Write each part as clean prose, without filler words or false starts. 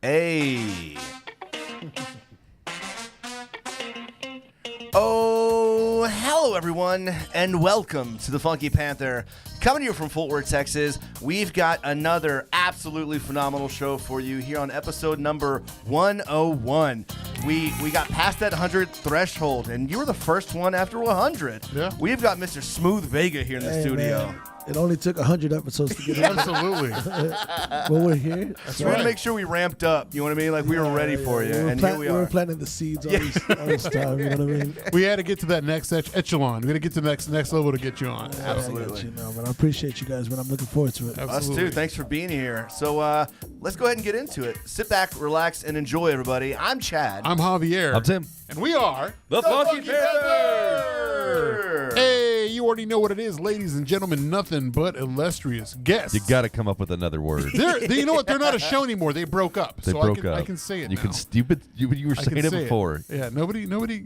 Hey. Oh, hello everyone, and welcome to the Funky Panther. Coming to you from Fort Worth, Texas, we've got another absolutely phenomenal show for you here on episode number 101. We got past that 100 threshold, and you were the first one after 100. Yeah. We've got Mr. Smoothvega here in the studio. Man. It only took 100 episodes to get here. Absolutely. But we're here. That's We had to right. make sure we ramped up, you know what I mean? Like we were ready for you, and here we We are. were planting the seeds all this time, you know what I mean? We had to get to that next echelon. We got to get to the next level to get you on. Yeah, Absolutely. I got you know, man. I appreciate you guys, man. I'm looking forward to it. Us too. Thanks for being here. So let's go ahead and get into it. Sit back, relax, and enjoy, everybody. I'm Chad. I'm Javier. I'm Tim. And we are The Funky Panther! Hey, you already know what it is, ladies and gentlemen. Nothing but illustrious guests. You got to come up with another word. You know what? They're not a show anymore. They broke up. They so broke I up. can say it you now. can stupid. You were I can saying it say before. Yeah, nobody, everybody,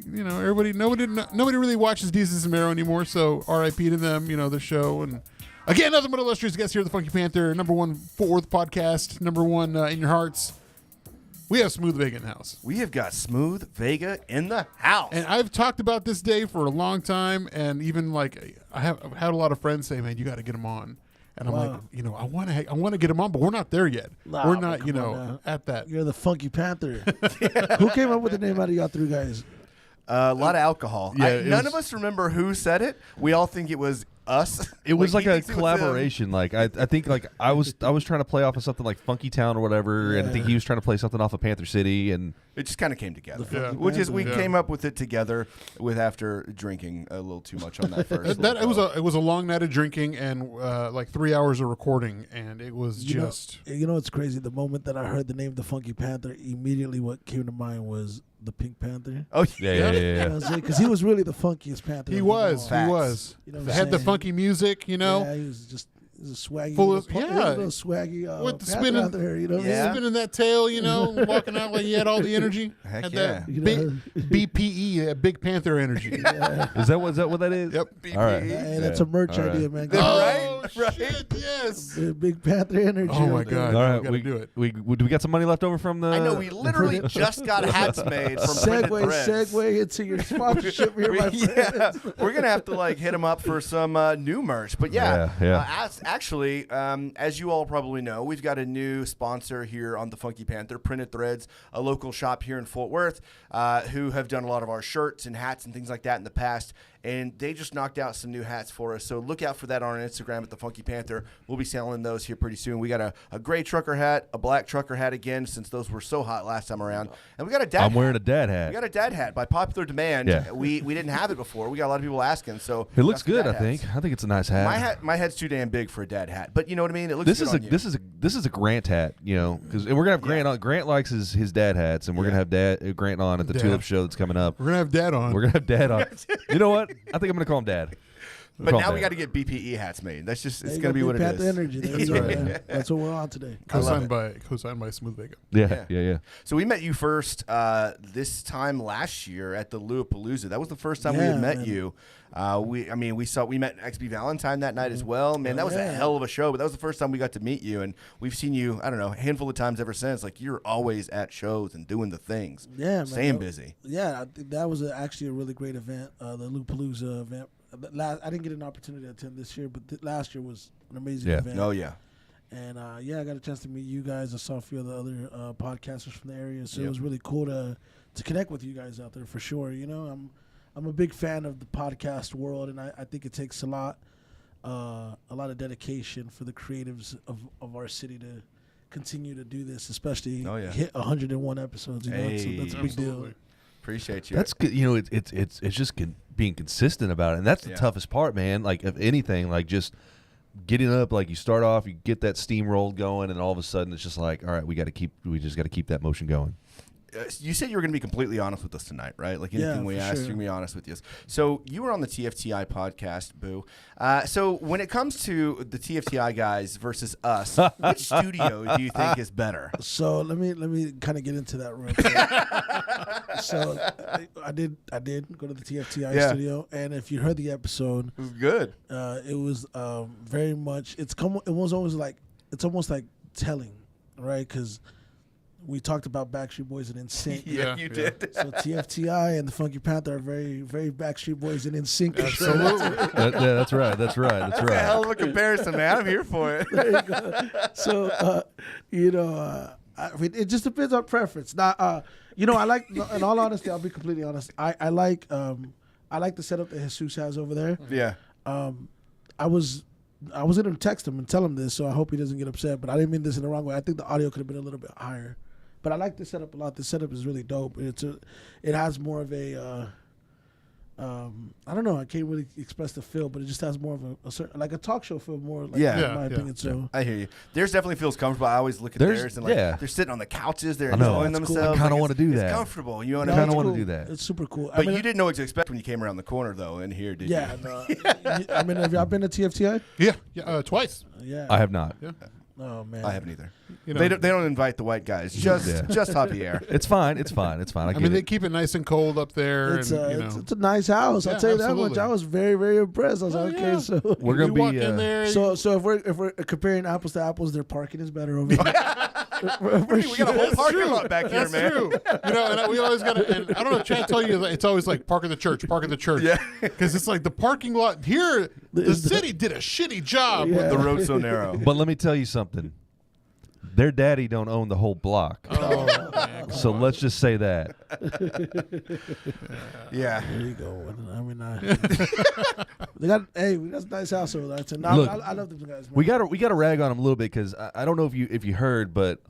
nobody really watches Desus and Mero anymore. So R.I.P. to them, their show. And again, nothing but illustrious guests here at the Funky Panther, number one Fort Worth podcast, number one in your hearts. We have Smoothvega in the house. We have got Smoothvega in the house. And I've talked about this day for a long time, and even like I've had a lot of friends say, "Man, you got to get him on." And I'm like, I want to get him on, but we're not there yet. Nah, we're but not, come on now. at that. You're the Funky Panther. Who came up with the name out of y'all three guys? A lot of alcohol. Yeah, None of us remember who said it. We all think it was us. It was like he a thinks it was him. collaboration. Like I think like I was trying to play off of something like Funky Town or whatever, and I think he was trying to play something off of Panther City, and It just kind of came together. Yeah. Which is we Yeah. came up with it together after drinking a little too much on that first. It was a long night of drinking and like 3 hours of recording, and it was just You know, it's crazy. The moment that I heard the name The Funky Panther, immediately what came to mind was the Pink Panther. Oh yeah. Because he was really the funkiest Panther. he of them was all. Facts. he was. You know what They I'm had the saying? funky music, Yeah, he was just a swaggy. Full little of- punk- yeah. little swaggy With the Panther spinning- out there, you know what I Yeah. mean? spinning that tail, walking out like he had all the energy. Heck had yeah. that BPE, that Big Panther energy. is that what that is? Yep. All right. Hey, that's a merch All right. idea, man. Oh, Right. shit, yes. Big Panther energy. Oh, my out there. God. All we right, gotta do it. We got some money left over from the. I know we literally just got hats made from Printed Threads. Segue into your sponsorship here, my Yeah, friend. we're gonna have to like hit them up for some new merch. But Yeah. actually, as you all probably know, we've got a new sponsor here on the Funky Panther, Printed Threads, a local shop here in Fort Worth, who have done a lot of our shirts and hats and things like that in the past. And they just knocked out some new hats for us. So look out for that on our Instagram at the Funky Panther. We'll be selling those here pretty soon. We got a gray trucker hat, a black trucker hat again, since those were so hot last time around. And we got a dad I'm hat. wearing a dad hat. We got a dad hat by popular demand. Yeah. We didn't have it before. We got a lot of people asking. So It looks that's the good. dad I hats. think. I think it's a nice hat. My head's too damn big for a dad hat, but you know what I mean. It looks This good is on you. this is a Grant hat, because we're gonna have Grant on. Grant likes his dad hats, and we're gonna have Grant on at the Dad. Tulip show that's coming up. We're going to have Dad on. We're gonna have Dad on. You know what? I think I'm gonna call him Dad. But Call now him we Dad. got to get BPE hats made. That's just There it's you gonna go, be what Big it Panther is. energy. There you go, man. That's what we're on today. Co-signed by Smoothvega. Yeah. So we met you first this time last year at the Louapalooza. That was the first time we Yeah, had met man. you. We met XB Valentine that night as well. Man, that was a Yeah. hell of a show. But that was the first time we got to meet you, and we've seen you. I don't know, a handful of times ever since. Like you're always at shows and doing the things. Yeah, man. Staying busy. Yeah, I think that was actually a really great event, the Loopalooza event. I didn't get an opportunity to attend this year, but last year was an amazing Yeah. event. Oh yeah. And I got a chance to meet you guys. I saw a few of the other podcasters from the area, so Yep. it was really cool to connect with you guys out there for sure. I'm a big fan of the podcast world, and I think it takes a lot of dedication for the creatives of our city to continue to do this, especially Oh, yeah. hit 101 episodes. That's a big deal. Absolutely. Appreciate you. That's good. It's just being consistent about it, and that's the Yeah. toughest part, man. Like if anything, like just getting up, like you start off, you get that steamroll going, and all of a sudden it's just like, all right, we just got to keep that motion going. You said you were going to be completely honest with us tonight, right? Like anything Yeah, we for asked, sure. you're going to be honest with us. So you were on the TFTI podcast, Boo. So when it comes to the TFTI guys versus us, which studio do you think is better? So let me kind of get into that real quick. So I did go to the TFTI Yeah. studio, and if you heard the episode, It was good. it was very much. It's almost like telling, right? Because we talked about Backstreet Boys and NSYNC. Yeah, you did. So TFTI and the Funky Panther are very, very Backstreet Boys and NSYNC. Absolutely. That's right. That's right. That's a hell of a comparison, man. I'm here for it. There you go. So, I mean, it just depends on preference. Now, I like, in all honesty, I'll be completely honest. I like the setup that Jesus has over there. Yeah. I was going to text him and tell him this, so I hope he doesn't get upset. But I didn't mean this in the wrong way. I think the audio could have been a little bit higher. But I like this setup a lot. This setup is really dope. It has more of a I don't know. I can't really express the feel, but it just has more of a certain, like a talk show feel, more. Like, in my opinion. So I hear you. Theirs definitely feels comfortable. I always look at theirs and they're sitting on the couches. They're enjoying themselves. I kind of want to do that. It's comfortable. You know what I I kind mean? of want to do that. It's super cool. But you didn't know what to expect when you came around the corner, though. In here, did you? Yeah. No, I mean, have y'all been to TFTI? Yeah, twice. Yeah. I have not. Yeah. Oh man. I haven't either. You know, They don't invite the white guys. Just Javier. It's fine. I mean, they keep it nice and cold up there. It's, and, it's a nice house. I'll tell you that much. absolutely. I was very, very impressed. I was like, okay, so we're gonna you walk be. in there. so if we're comparing apples to apples, their parking is better over here. We got a whole parking lot back here, That's man. true. And we always got to, and I don't know, Chad tell you, it's always like park in the church. Yeah. Because it's like the parking lot here, the city did a shitty job. Yeah. The road's so narrow. But let me tell you something. Their daddy don't own the whole block. Oh, man, So let's just say that. Yeah. There you go. I mean, we got a nice house over there. Look, I love them guys. Man. We gotta rag on him a little bit because I don't know if you heard, but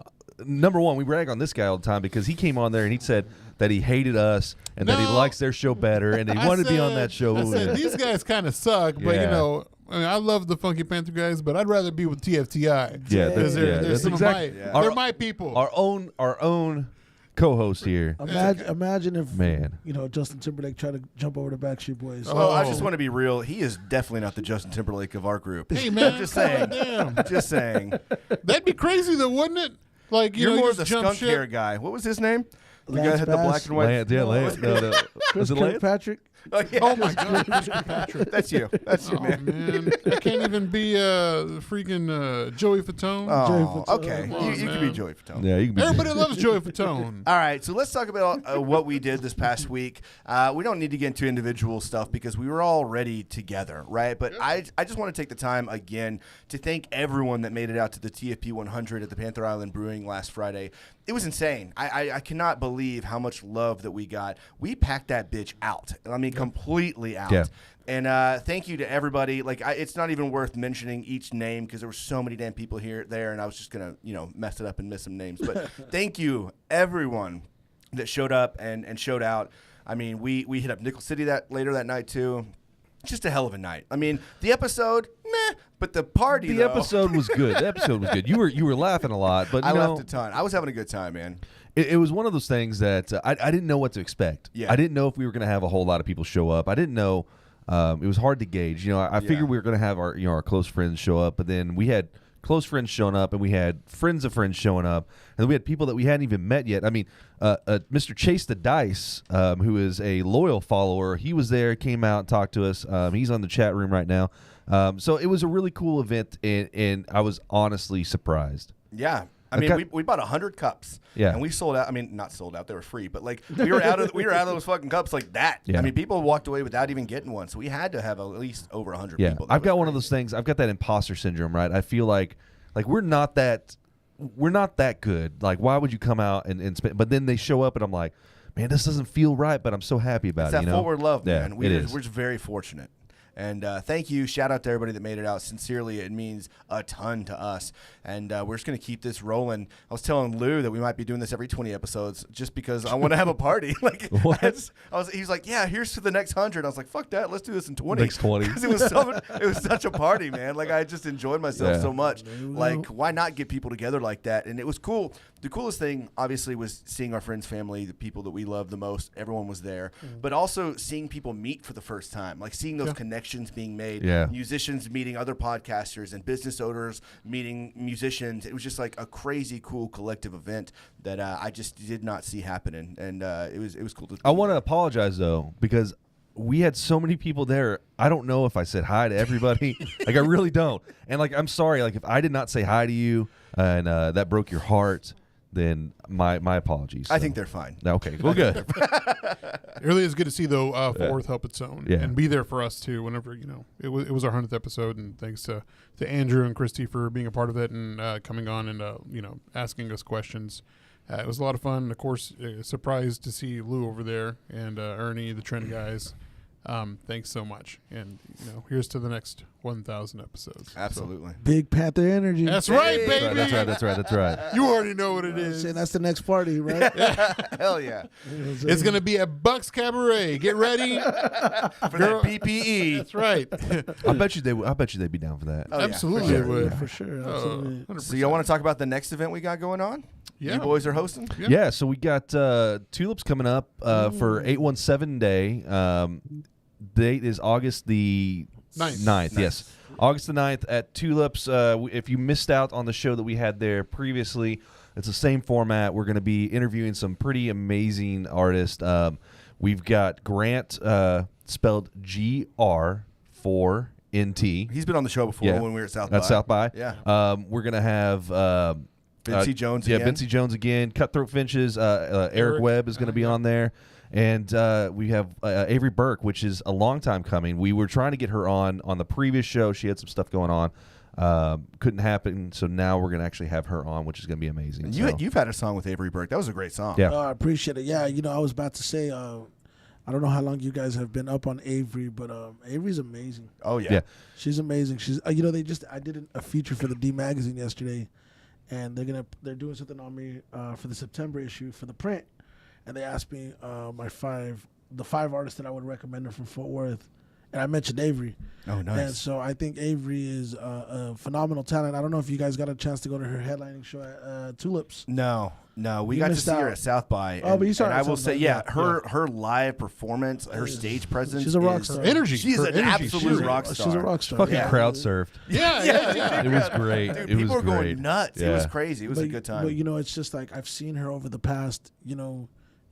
number one, we rag on this guy all the time because he came on there and he said that he hated us and that he likes their show better and he wanted to be on that show. I said, these guys kind of suck, but Yeah. I mean, I love the Funky Panther guys, but I'd rather be with TFTI. Yeah, because that's some exactly. of my, they're my people. Our own co-host here. Imagine if Man. Justin Timberlake tried to jump over the Backstreet Boys. Well, I just want to be real. He is definitely not the Justin Timberlake of our group. Hey, man, just saying. damn. Just saying. That'd be crazy, though, wouldn't it? Like You're more of just the jump skunk shit. hair guy. What was his name? The guy Lance that had the Bass. black and white. Lance, yeah, Lance. No. Chris Is it Lance? Kirkpatrick. Oh, yeah. Oh, my God. Christian Patrick. That's you. That's you, Oh, man. man. I can't even be freaking Joey Fatone. Oh, Fatone. okay. Come on, You can be man. Joey Fatone. Yeah, you can be. Everybody loves Joey Fatone. All right, so let's talk about what we did this past week. We don't need to get into individual stuff because we were already together, right? But I just want to take the time again to thank everyone that made it out to the TFP 100 at the Panther Island Brewing last Friday. It was insane. I cannot believe how much love that we got. We packed that bitch out. I mean, completely out. Yeah. And thank you to everybody. Like, it's not even worth mentioning each name because there were so many damn people there, and I was just gonna, mess it up and miss some names. But thank you, everyone that showed up and showed out. I mean, we hit up Nickel City later that night too. Just a hell of a night. I mean, the episode, meh, but the party. The episode was good. The episode was good. You were laughing a lot, but I laughed a ton. I was having a good time, man. It was one of those things that I didn't know what to expect. Yeah. I didn't know if we were going to have a whole lot of people show up. I didn't know. It was hard to gauge. I figured we were going to have our close friends show up, but then we had close friends showing up, and we had friends of friends showing up, and then we had people that we hadn't even met yet. I mean, Mr. Chase the Dice, who is a loyal follower, he was there, came out and talked to us. He's on the chat room right now. So it was a really cool event, and I was honestly surprised. Yeah. I mean, we bought 100 cups, and we sold out. I mean, not sold out; they were free, but like we were out of those fucking cups like that. Yeah. I mean, people walked away without even getting one, so we had to have at least over 100 Yeah, people. I've got one of those things. I've got that imposter syndrome, right? I feel like we're not that good. Like, why would you come out and spend? But then they show up, and I'm like, man, this doesn't feel right. But I'm so happy about It's it. that forward love, Yeah, man. it is. We're just very fortunate. And thank you. Shout out to everybody that made it out. Sincerely, it means a ton to us. And we're just going to keep this rolling. I was telling Lou that we might be doing this every 20 episodes just because I want to have a party. Like, What? he was like, yeah, here's to the next 100. I was like, fuck that. Let's do this in 20. Next 20. Because it was such a party, man. Like, I just enjoyed myself so much. Like, why not get people together like that? And it was cool. The coolest thing, obviously, was seeing our friends, family, the people that we love the most. Everyone was there. But also seeing people meet for the first time. Like, seeing those connections being made. Yeah. Musicians meeting other podcasters and business owners meeting musicians. It was just like a crazy cool collective event that I just did not see happening. And it was cool to I want to apologize though because we had so many people there. I don't know if I said hi to everybody. Like, I really don't. And like, I'm sorry. Like, if I did not say hi to you and that broke your heart, then my apologies. I think they're fine. Okay, well, good. It really is good to see, though, Fort Worth help its own and be there for us, too, whenever, it was our 100th episode, and thanks to Andrew and Christy for being a part of it and coming on and, asking us questions. It was a lot of fun. Of course, surprised to see Lou over there and Ernie, the Trend guys. Thanks so much. And, here's to the next 1,000 episodes. Absolutely. Big Panther energy. That's right, baby. That's right. You already know what it is. Saying that's the next party, right? Hell yeah. It's going to be at Buck's Cabaret. Get ready. For that BPE. That's right. I bet you they'd be down for that. Oh, yeah, Absolutely, for they sure. would. For sure. Absolutely. 100%. So y'all want to talk about the next event we got going on? Yeah. You boys are hosting? Yeah, so we got Tulips coming up for 817 Day. Date is August the 9th. Yes. August the 9th at Tulips. If you missed out on the show that we had there previously, it's the same format. We're going to be interviewing some pretty amazing artists. We've got Grant, spelled GR4NT. He's been on the show before when we were at South by. At South by. Yeah. We're going to have Vincy Jones Yeah, again. Vincy Jones again. Cutthroat Finches. Eric Webb is going to be on there. And we have Avery Burke, which is a long time coming. We were trying to get her on the previous show. She had some stuff going on. Couldn't happen. So now we're going to actually have her on, which is going to be amazing. You've had a song with Avery Burke. That was a great song. Yeah. I appreciate it. Yeah, I was about to say, I don't know how long you guys have been up on Avery, but Avery's amazing. Oh, yeah. Yeah. She's amazing. She's I did a feature for the D magazine yesterday, and they're doing something on me for the September issue for the print, and they asked me the five artists that I would recommend her from Fort Worth, and I mentioned Avery. Oh, nice. And so I think Avery is a phenomenal talent. I don't know if you guys got a chance to go to her headlining show at Tulips. No, we You got to missed see her out. at South by. Oh, but you saw her and at I will South say, by, yeah, yeah. her live performance, her stage presence. She's a rock is- star. Energy. She's Her an energy. absolute rock star. She's a rock star. Fucking Yeah. crowd surfed. Yeah. It was great. Dude, it people was were great. going nuts. It Yeah. was crazy. It was a good time. But it's just like I've seen her over the past,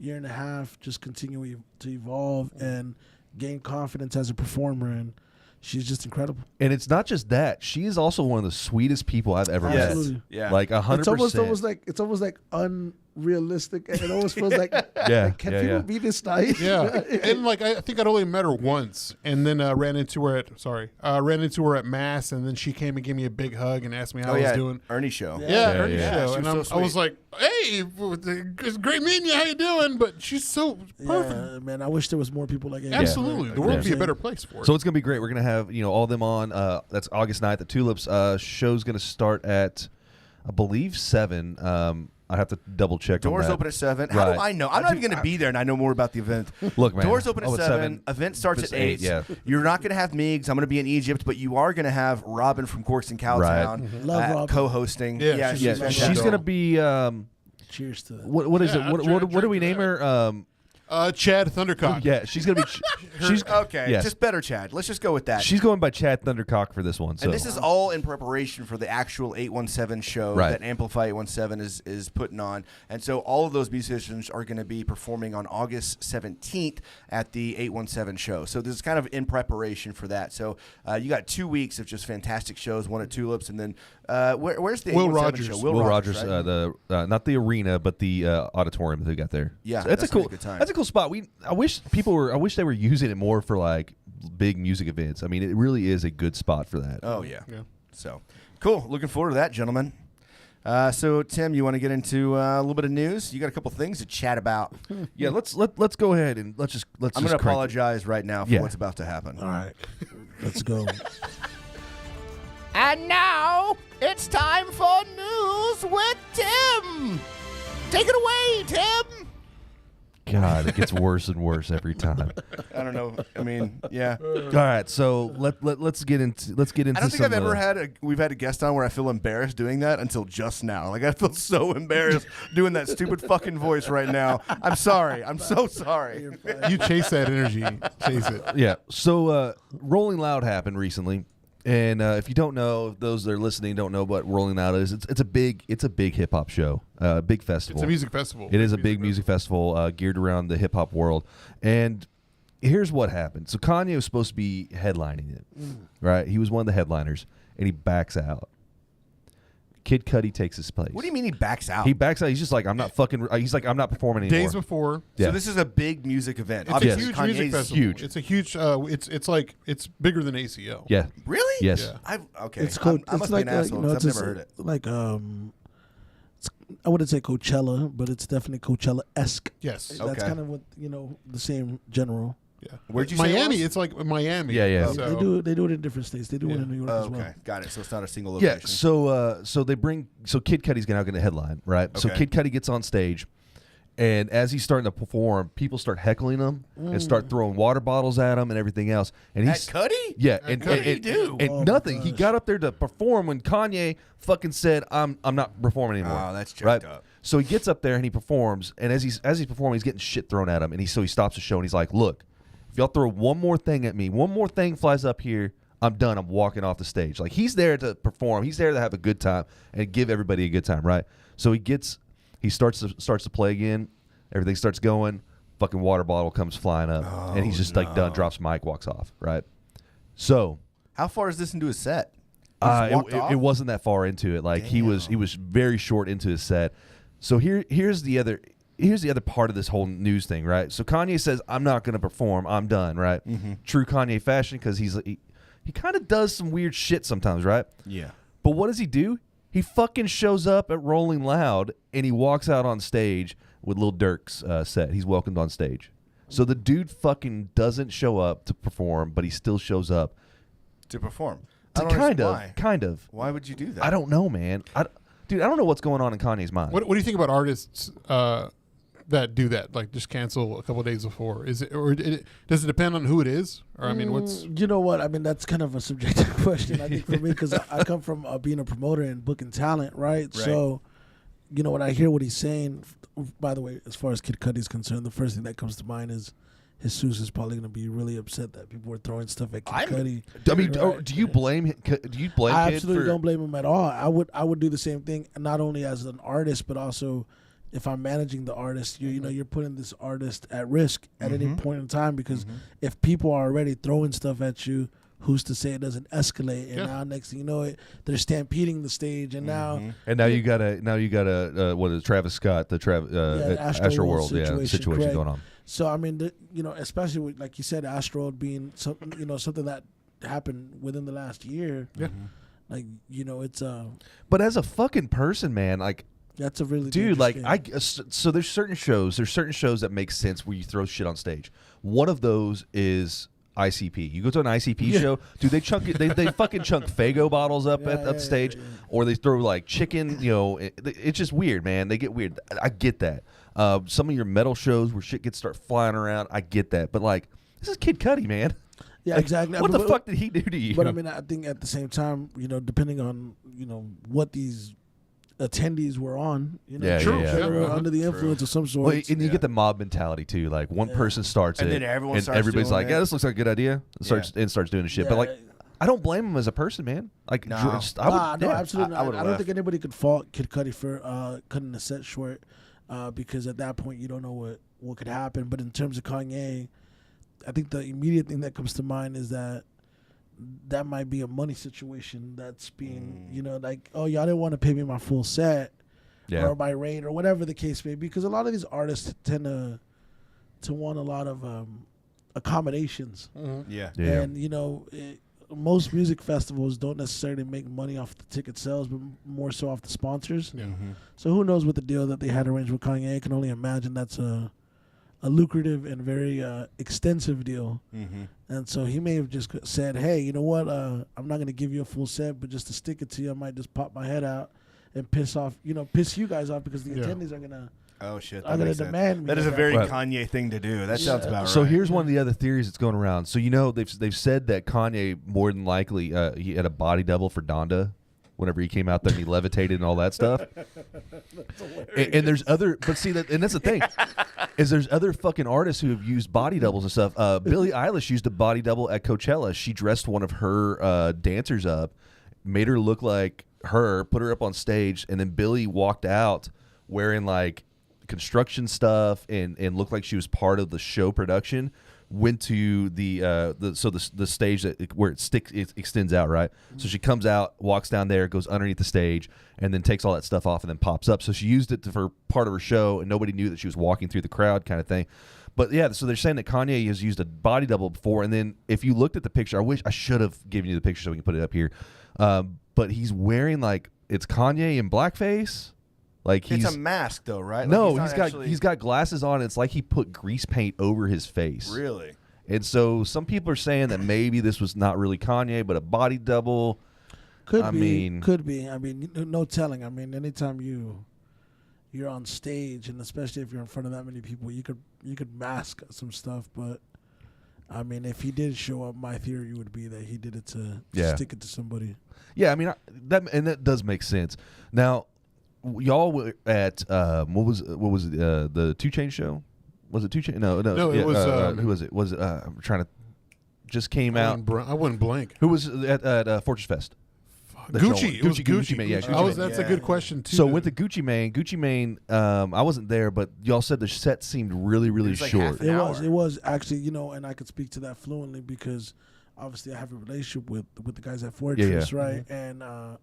year and a half, just continue to evolve and gain confidence as a performer, and she's just incredible. And it's not just that. She is also one of the sweetest people I've ever met. Absolutely. Yeah. Like 100%. It's almost like unrealistic, and it almost feels like, Yeah, like, can yeah, people yeah. be this nice? Yeah, and I think I'd only met her once, and then ran into her at Mass, and then she came and gave me a big hug and asked me how I was doing. Ernie show. Yeah, Yeah, Ernie's yeah. show, She and was so I was sweet. like, "Hey, it's great meeting you. How you doing?" But she's so perfect. Yeah, man, I wish there was more people like Amy. Absolutely, the world would be a Yeah. better place for it. So it's going to be great. We're going to have, all of them on. That's August 9th at Tulips. Show's going to start at, I believe, 7. I have to double check. Doors on that. open at 7. How Right. do I know? I'm not even going to be there, and I know more about the event. Look, man. Doors open at Oh, 7. Event starts It's at 8. yeah. You're not going to have Meigs. I'm going to be in Egypt, but you are going to have Robin from Corks and Cowtown Love Robin. co-hosting. Yeah, she's she's fantastic. She's going to be. Cheers to that. What is Yeah, it? What do we name her? Chad Thundercock. Yeah, she's going to be. She's Okay, yes. just better, Chad. Let's just go with that. She's going by Chad Thundercock for this one. So. And this is all in preparation for the actual 817 show Right. that Amplify 817 is putting on. And so all of those musicians are going to be performing on August 17th at the 817 show. So this is kind of in preparation for that. So you got 2 weeks of just fantastic shows, one at Tulips, and then where's the Will 817 Rogers. show? Will Rogers, right? the not the arena, but the auditorium that they got there. Yeah, so that's that's a cool. gonna be a good time. That's a cool spot. I wish they were using it more for like big music events. I mean, it really is a good spot for that. Oh, yeah. Yeah. So cool. Looking forward to that, gentlemen. So, Tim, you want to get into a little bit of news? You got a couple things to chat about. Yeah, let's go ahead and let's I'm going to just crank it. apologize right now for Yeah. what's about to happen. All right, let's go. And now it's time for news with Tim. Take it away, Tim. God, it gets worse and worse every time. I don't know. I mean, yeah. All right, so let's get into I don't think some, I've ever we've had a guest on where I feel embarrassed doing that until just now. Like I feel so embarrassed doing that stupid fucking voice right now. I'm sorry. I'm so sorry. You chase that energy. Chase it. Yeah. So Rolling Loud happened recently, and if you don't know, those that are listening don't know what Rolling Loud is. It's a big hip hop show, big festival. It's a music festival. It is a big music festival geared around the hip hop world. And here's what happened. So Kanye was supposed to be headlining it, right? He was one of the headliners, and he backs out. Kid Cudi takes his place. What do you mean he backs out? He backs out. He's just like, I'm not fucking. He's like, I'm not performing anymore. Days before. Yeah. So this is a big music event. It's Obviously, a huge Kanye's music festival. huge. It's a huge. It's like it's bigger than ACO. Yeah. Really? Yes. Yeah. Okay. It's cool. I must be an asshole because I've never heard it. Like I wouldn't say Coachella, but it's definitely Coachella-esque. Yes. That's Okay. kind of what the same general. Yeah. Where'd you say it Miami? was? It's like Miami. Yeah, yeah. So, They do it in different states. They do it in New York as well. Okay, got it. So it's not a single location. Yeah. So they bring. So Kid Cudi's now going to headline, right? So Okay. Kid Cudi gets on stage, and as he's starting to perform, people start heckling him and start throwing water bottles at him and everything else. And At he's Cudi? yeah. At And Cudi. What did he do? And Oh my nothing. He gosh. got up there to perform when Kanye fucking said, "I'm not performing anymore." Oh, that's jacked right? up. So he gets up there and he performs, and as he's performing, he's getting shit thrown at him, and he stops the show and he's like, "Look, if y'all throw one more thing at me, one more thing flies up here, I'm done. I'm walking off the stage." Like, he's there to perform. He's there to have a good time and give everybody a good time, right? So he starts to play again. Everything starts going. Fucking water bottle comes flying up, and he's just like done. Drops mic, walks off. Right. So How far is this into his set? He just walked off? it wasn't that far into it. Like, he was very short into his set. So here's the other part of this whole news thing, right? So Kanye says, "I'm not going to perform. I'm done," right? Mm-hmm. True Kanye fashion, because he kind of does some weird shit sometimes, right? Yeah. But what does he do? He fucking shows up at Rolling Loud and he walks out on stage with Lil Durk's set. He's welcomed on stage. So the dude fucking doesn't show up to perform, but he still shows up. To perform. Kind of. Why would you do that? I don't know, man. Dude, I don't know what's going on in Kanye's mind. what do you think about artists that do that? Like, just cancel a couple of days before? Does it depend on who it is? Or I mean, what's You know what? I mean, that's kind of a subjective question, I think, for me, because I come from being a promoter and booking talent, right? So, when I hear what he's saying, by the way, as far as Kid Cudi's concerned, the first thing that comes to mind is Jesus is probably going to be really upset that people were throwing stuff at Kid Cudi. I mean, do you blame him? Do you blame I Kid absolutely for? don't blame him at all. I would do the same thing, not only as an artist, but also if I'm managing the artist. You're putting this artist at risk at any point in time, because if people are already throwing stuff at you, who's to say it doesn't escalate? And now next thing you know, they're stampeding the stage, and now You got a what is Travis Scott, the Astro World situation correct. going on. So I mean, especially with, like you said, Astro being something that happened within the last year. Yeah. Like it's But as a fucking person, man, like, that's a really dude, like, dangerous thing. so there's certain shows that make sense where you throw shit on stage. One of those is ICP. You go to an ICP show, dude, they chunk it. They fucking chunk Faygo bottles up at stage, or they throw like chicken. It's just weird, man. They get weird. I get that. Some of your metal shows where shit gets start flying around, I get that. But like, this is Kid Cudi, man. Yeah, Like, exactly. What the fuck did he do to you? But I mean, I think at the same time, depending on what these attendees were on, Yeah, they yeah. were under the influence of some sort. Well, and you get the mob mentality too. Like, one person starts And it, then everyone and starts everybody's doing like, it. "Yeah, this looks like a good idea." Starts doing the shit. But Yeah. like, I don't blame him as a person, man. Like, No. I would, no, absolutely I not. would've I don't left. think anybody could fault Kid Cudi for cutting the set short, because at that point you don't know what could happen. But in terms of Kanye, I think the immediate thing that comes to mind is that might be a money situation that's being, like, oh, y'all didn't want to pay me my full set, Yeah. or my rate, or whatever the case may be, because a lot of these artists tend to want a lot of accommodations. Yeah. Yeah. And most music festivals don't necessarily make money off the ticket sales, but more so off the sponsors. Yeah. So who knows what the deal that they had arranged with Kanye? I can only imagine that's a lucrative and very extensive deal. And so he may have just said, hey, you know what, I'm not going to give you a full set, but just to stick it to you, I might just pop my head out and piss you guys off, because the attendees are going to Oh shit! I'm That gonna makes sense. demand me That is a that. very Right. Kanye thing to do. That sounds about right. So here's one of the other theories that's going around. So they've said that Kanye more than likely he had a body double for Donda whenever he came out there and he levitated and all that stuff. And there's other, but see that, and that's the thing, is there's other fucking artists who have used body doubles and stuff. Billie Eilish used a body double at Coachella. She dressed one of her dancers up, made her look like her, put her up on stage, and then Billie walked out wearing like construction stuff and looked like she was part of the show production. went to the stage where it extends out, right? So she comes out, walks down there, goes underneath the stage, and then takes all that stuff off and then pops up. So she used it for part of her show, and nobody knew that she was walking through the crowd, kind of thing. But yeah, so they're saying that Kanye has used a body double before, and then if you looked at the picture, I wish I should have given you the picture so we can put it up here. But he's wearing like it's Kanye in blackface. Like it's a mask though, right? Like no, he's got glasses on. It's like he put grease paint over his face. Really? And so some people are saying that maybe this was not really Kanye, but a body double. Could be. I mean, no telling. I mean, anytime you're on stage, and especially if you're in front of that many people, you could mask some stuff. But I mean, if he did show up, my theory would be that he did it to stick it to somebody. Yeah, I mean that does make sense. Now, y'all were at what was the 2 Chainz show? Was it 2 Chainz? No, it was. Who was it? Was it? I'm trying to. Just came out. I wouldn't blank. Who was at Fortress Fest? Gucci. It was Gucci. Mane. Yeah, Gucci Mane. That's a good question too. So with the Gucci Mane, I wasn't there, but y'all said the set seemed really, really short. It was actually, and I could speak to that fluently because obviously I have a relationship with the guys at Fortress, right? Mm-hmm. And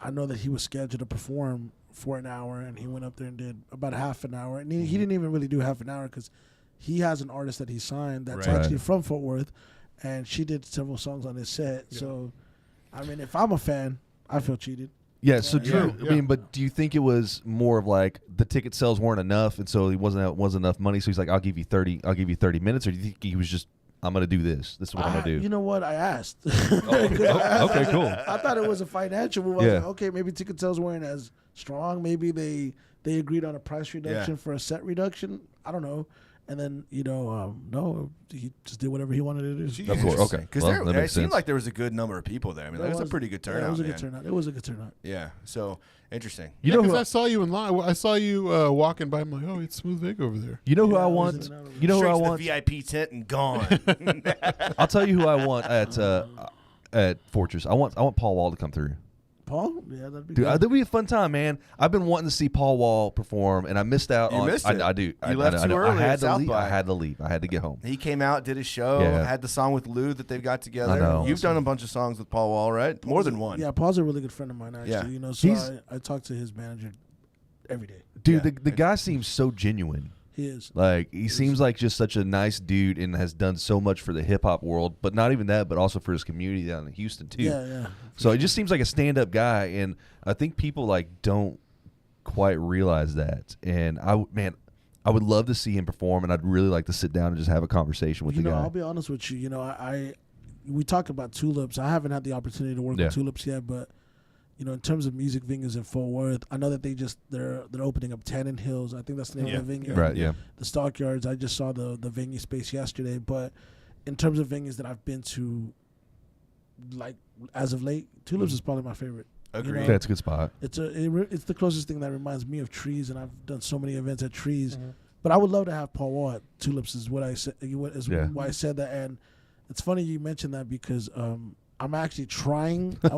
I know that he was scheduled to perform for an hour, and he went up there and did about half an hour, and he didn't even really do half an hour because he has an artist that he signed that's actually from Fort Worth, and she did several songs on his set, so. I mean, if I'm a fan, I feel cheated. Yeah, so true. Yeah. I mean, but do you think it was more of like the ticket sales weren't enough, and so he wasn't enough money? So he's like, I'll give you 30 minutes, or do you think he was just, I'm gonna do this. This is what I'm gonna do. You know what? I asked. Okay, cool. I thought it was a financial move. I was like, okay, maybe ticket sales weren't as strong. Maybe they agreed on a price reduction for a set reduction. I don't know. And then, no, he just did whatever he wanted to do. Of course, okay. Because it seemed like there was a good number of people there. I mean, that was a pretty good turnout. It was a good turnout. It was a good turnout. Yeah, so interesting. You know, because I saw you in line. I saw you walking by. I'm like, oh, it's Smoothvega over there. You know who I want? You know who I want? The VIP tent and gone. I'll tell you who I want at Fortress. I want Paul Wall to come through. Paul? Yeah, that'd be good. That'd be a fun time, man. I've been wanting to see Paul Wall perform, and I missed out on it. I do. You left too early. I had to leave. I had to get home. He came out, did his show, had the song with Lou that they've got together. I know. You've done a bunch of songs with Paul Wall, right? More than one. Yeah, Paul's a really good friend of mine, actually. Yeah. So I talk to his manager every day. Dude, the guy seems so genuine. He is. Like, he seems like just such a nice dude and has done so much for the hip-hop world, but not even that, but also for his community down in Houston, too. Yeah. So he just seems like a stand-up guy, and I think people, don't quite realize that. And, I would love to see him perform, and I'd really like to sit down and just have a conversation with the guy. I'll be honest with you. We talked about Tulips. I haven't had the opportunity to work with Tulips yet, but in terms of music venues in Fort Worth, I know that they're opening up Tannin Hills. I think that's the name of the venue. Right, yeah. The Stockyards. I just saw the venue space yesterday. But in terms of venues that I've been to, as of late, Tulips is probably my favorite. Agreed. That's a good spot. It's the closest thing that reminds me of Trees, and I've done so many events at Trees. Mm-hmm. But I would love to have Paul Wall at Tulips. Is what I said. Why I said that. And it's funny you mentioned that because I'm actually trying. I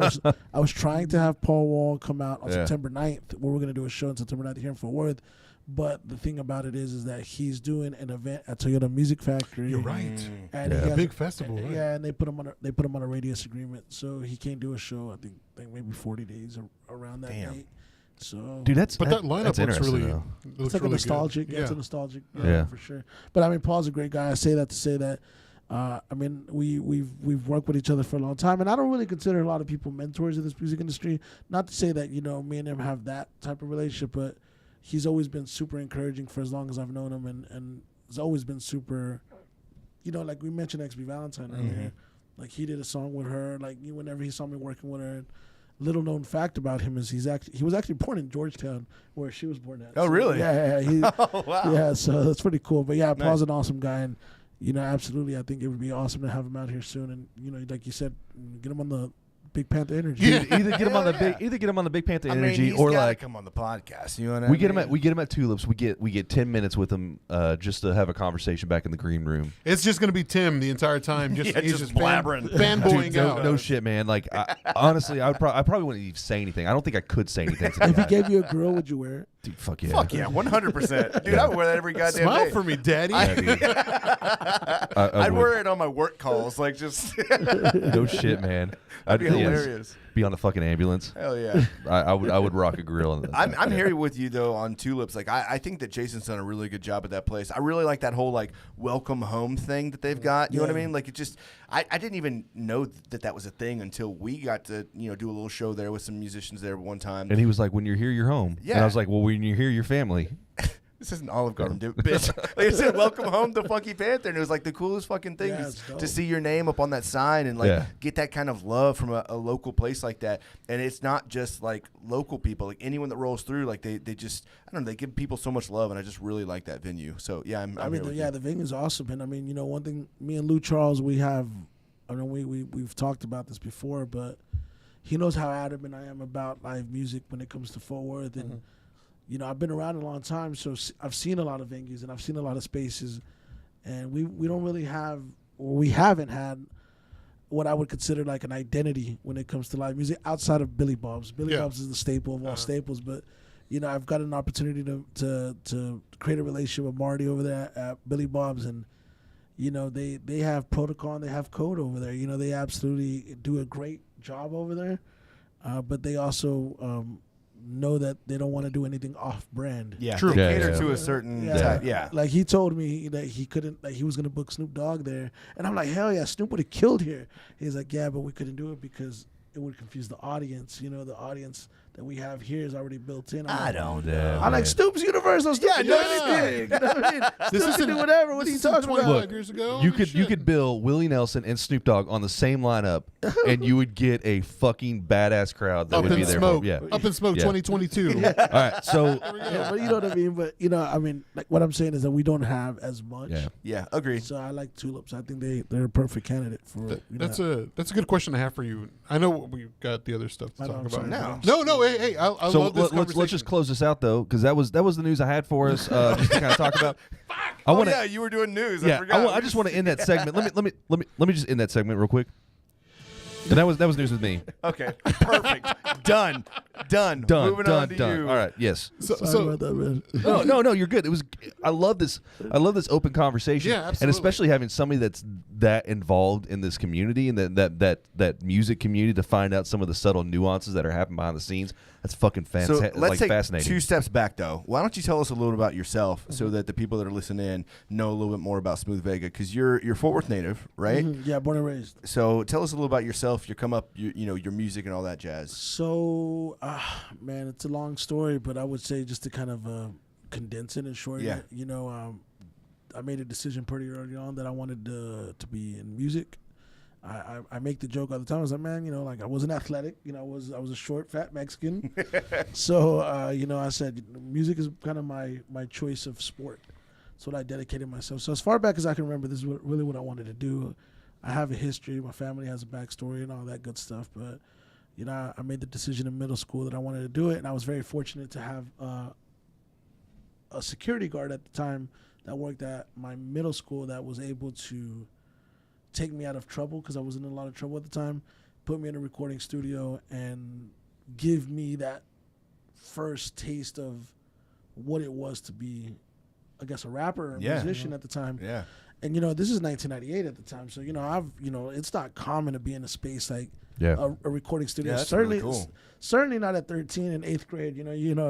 was trying to have Paul Wall come out on September 9th, where we're going to do a show on September 9th here in Fort Worth. But the thing about it is that he's doing an event at Toyota Music Factory. You're right. And he has a big festival. Right? Yeah, and they put him on a radius agreement, so he can't do a show. I think maybe 40 days around that date. So, dude, that lineup looks really. It's like a nostalgic. Yeah. It's a nostalgic. Yeah, for sure. But I mean, Paul's a great guy. I say that to say that. We've worked with each other for a long time, and I don't really consider a lot of people mentors in this music industry. Not to say that me and him have that type of relationship, but he's always been super encouraging for as long as I've known him, and has always been super. Like we mentioned XB Valentine earlier, like he did a song with her. Like whenever he saw me working with her. Little known fact about him is he was actually born in Georgetown, where she was born at. Oh, really? Yeah. Oh, wow. Yeah, so that's pretty cool. But yeah, Paul's an awesome guy, and absolutely, I think it would be awesome to have him out here soon. And like you said, get him on the Big Panther energy. Yeah. Dude, either get him on the Big Panther energy, he's or gotta like come on the podcast. You know what I we mean? get him at Tulips. We get 10 minutes with him just to have a conversation back in the green room. It's just gonna be Tim the entire time. He's just blabbering. fanboying Dude, out. no shit, man. Like honestly, I probably wouldn't even say anything. I don't think I could say anything. To the If he guy. gave you a girl, would you wear it? Dude, fuck yeah. Fuck yeah, 100%. Dude, I would wear that every goddamn Smile day. for me, Daddy. Yeah, dude. I'd would. wear it on my work calls, like just No shit, man. I'd be hilarious. Be on the fucking ambulance. Hell yeah. I would rock a grill. I'm here with you though on Tulips. Like I think that Jason's done a really good job at that place. I really like that whole like welcome home thing that they've got. You know what I mean? Like it just I didn't even know that was a thing until we got to do a little show there with some musicians there one time. And he was like, "When you're here, you're home." Yeah. And I was like, "Well, when you're here, you're family." This isn't Olive Garden, dude. Bitch. Like I said, welcome home to Funky Panther. And it was like the coolest fucking thing Yeah, is it's dope. to see your name up on that sign and like Yeah. get that kind of love from a local place like that. And it's not just like local people, like anyone that rolls through, like they just, I don't know, they give people so much love. And I just really like that venue. So yeah, I'm I here mean, with yeah, you. the venue's awesome, and I mean, one thing, me and Lou Charles, we have, I mean, we've talked about this before, but he knows how adamant I am about live music when it comes to Fort Worth, and I've been around a long time, so I've seen a lot of venues and I've seen a lot of spaces, and we don't really have, or we haven't had, what I would consider like an identity when it comes to live music outside of Billy Bob's. Billy Bob's is the staple of all staples, but I've got an opportunity to create a relationship with Marty over there at Billy Bob's, and they have protocol and they have code over there. They absolutely do a great job over there, but they also know that they don't want to do anything off-brand. Yeah, True. they Yeah, cater yeah. to a certain Yeah. type. Yeah. Like he told me that he couldn't, like he was gonna book Snoop Dogg there, and I'm like, hell yeah, Snoop would have killed here. He's like, yeah, but we couldn't do it because it would confuse the audience. The audience that we have here is already built in. I don't Yeah, know. I'm like, Snoop's universal. Snoop can do anything. You know what I mean? This Snoop can isn't- do whatever. What are you talking 25 about? years ago. You Holy could shit. bill Willie Nelson and Snoop Dogg on the same lineup, and you would get a fucking badass crowd that Up would be in there. smoke. Yeah. Up in smoke. Yeah. 2022. All right. So Yeah, but you know what I mean. But I mean, like what I'm saying is that we don't have as much. yeah. Yeah, agreed. So I like Tulips. I think they're a perfect candidate for. That's a good question I have for you. I know we've got the other stuff to I know, talk I'm about. sorry. No. Hey, I So love this let's just close this out though, because that was the news I had for us. Just to kind of talk about. I Oh want yeah, you were doing news. I Yeah, forgot. I just want to end that segment. Let me just end that segment real quick. And that was news with me. Okay, perfect. Done. Moving on to you. All right. Yes. Sorry about that, man. No. You're good. It was. I love this open conversation. Yeah, And absolutely. especially having somebody that's that involved in this community and that music community to find out some of the subtle nuances that are happening behind the scenes. That's fucking So fantastic. let's like take fascinating. 2 steps back, though. Why don't you tell us a little about yourself so that the people that are listening in know a little bit more about Smoothvega? Because you're Fort Worth native, right? Mhm. Yeah, born and raised. So tell us a little about yourself, your come up, your music and all that jazz. So, man, it's a long story, but I would say just to kind of condense it and shorten Yeah. it, I made a decision pretty early on that I wanted to be in music. I make the joke all the time. I was like, man, like I wasn't athletic. I was a short, fat Mexican. So, I said music is kind of my choice of sport. That's what I dedicated myself. So as far back as I can remember, this is really what I wanted to do. I have a history. My family has a backstory and all that good stuff. But, I made the decision in middle school that I wanted to do it. And I was very fortunate to have a security guard at the time that worked at my middle school that was able to take me out of trouble because I was in a lot of trouble at the time, put me in a recording studio and give me that first taste of what it was to be, I guess, a rapper or a musician at the time. Yeah. And, this is 1998 at the time. So, it's not common to be in a space like Yeah. a recording studio. Yeah, that's certainly, really cool. certainly not at 13 and 8th grade.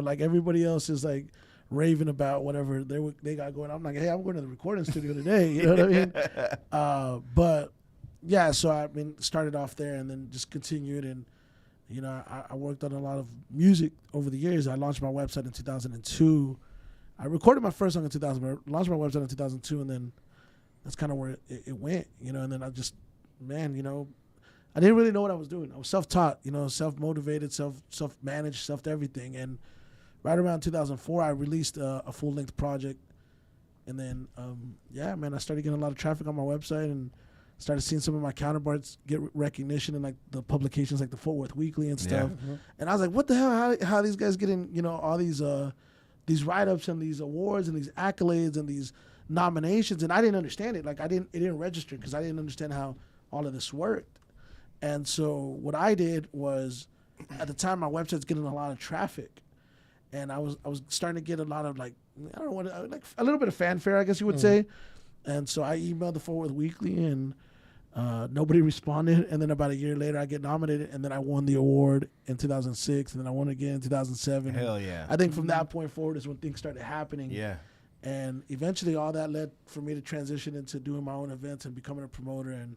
Like everybody else is like raving about whatever they got going. I'm like, hey, I'm going to the recording studio today. You know what I mean? But yeah, so I started off there and then just continued. And, I worked on a lot of music over the years. I launched my website in 2002. I recorded my first song in 2000, but I launched my website in 2002. And then that's kind of where it went, and then I just, I didn't really know what I was doing. I was self-taught, self-motivated, self-managed, self-everything. And right around 2004, I released a full-length project. And then, I started getting a lot of traffic on my website and started seeing some of my counterparts get recognition in like the publications like the Fort Worth Weekly and stuff. And I was like, what the hell? How are these guys getting, you know, all these write-ups and these awards and these accolades and these nominations? And I didn't understand it. Like it didn't register because I didn't understand how all of this worked. And so what I did was, at the time, my website's getting a lot of traffic, and I was starting to get a lot of like, I don't know what, like a little bit of fanfare, I guess you would say. And so I emailed the Fort Worth Weekly, and nobody responded. And then about a year later, I get nominated, and then I won the award in 2006, and then I won again in 2007. Hell yeah! I think from that point forward is when things started happening. Yeah. And eventually, all that led for me to transition into doing my own events and becoming a promoter, and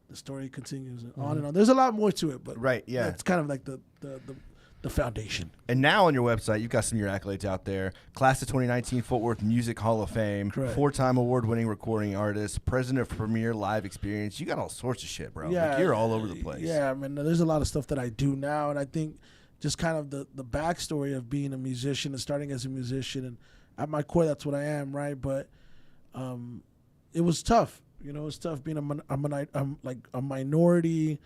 the story continues on and on. There's a lot more to it, but it's kind of like the foundation. And now on your website, you've got some of your accolades out there. Class of 2019 Fort Worth Music Hall of Fame, Correct. 4-time award-winning recording artist, president of Premier Live Experience. You got all sorts of shit, bro. Like, you're all over the place. Yeah, I mean, there's a lot of stuff that I do now, and I think just kind of the backstory of being a musician and starting as a musician, and at my core, that's what I am, right? But it was tough. You know, it's tough being a minority,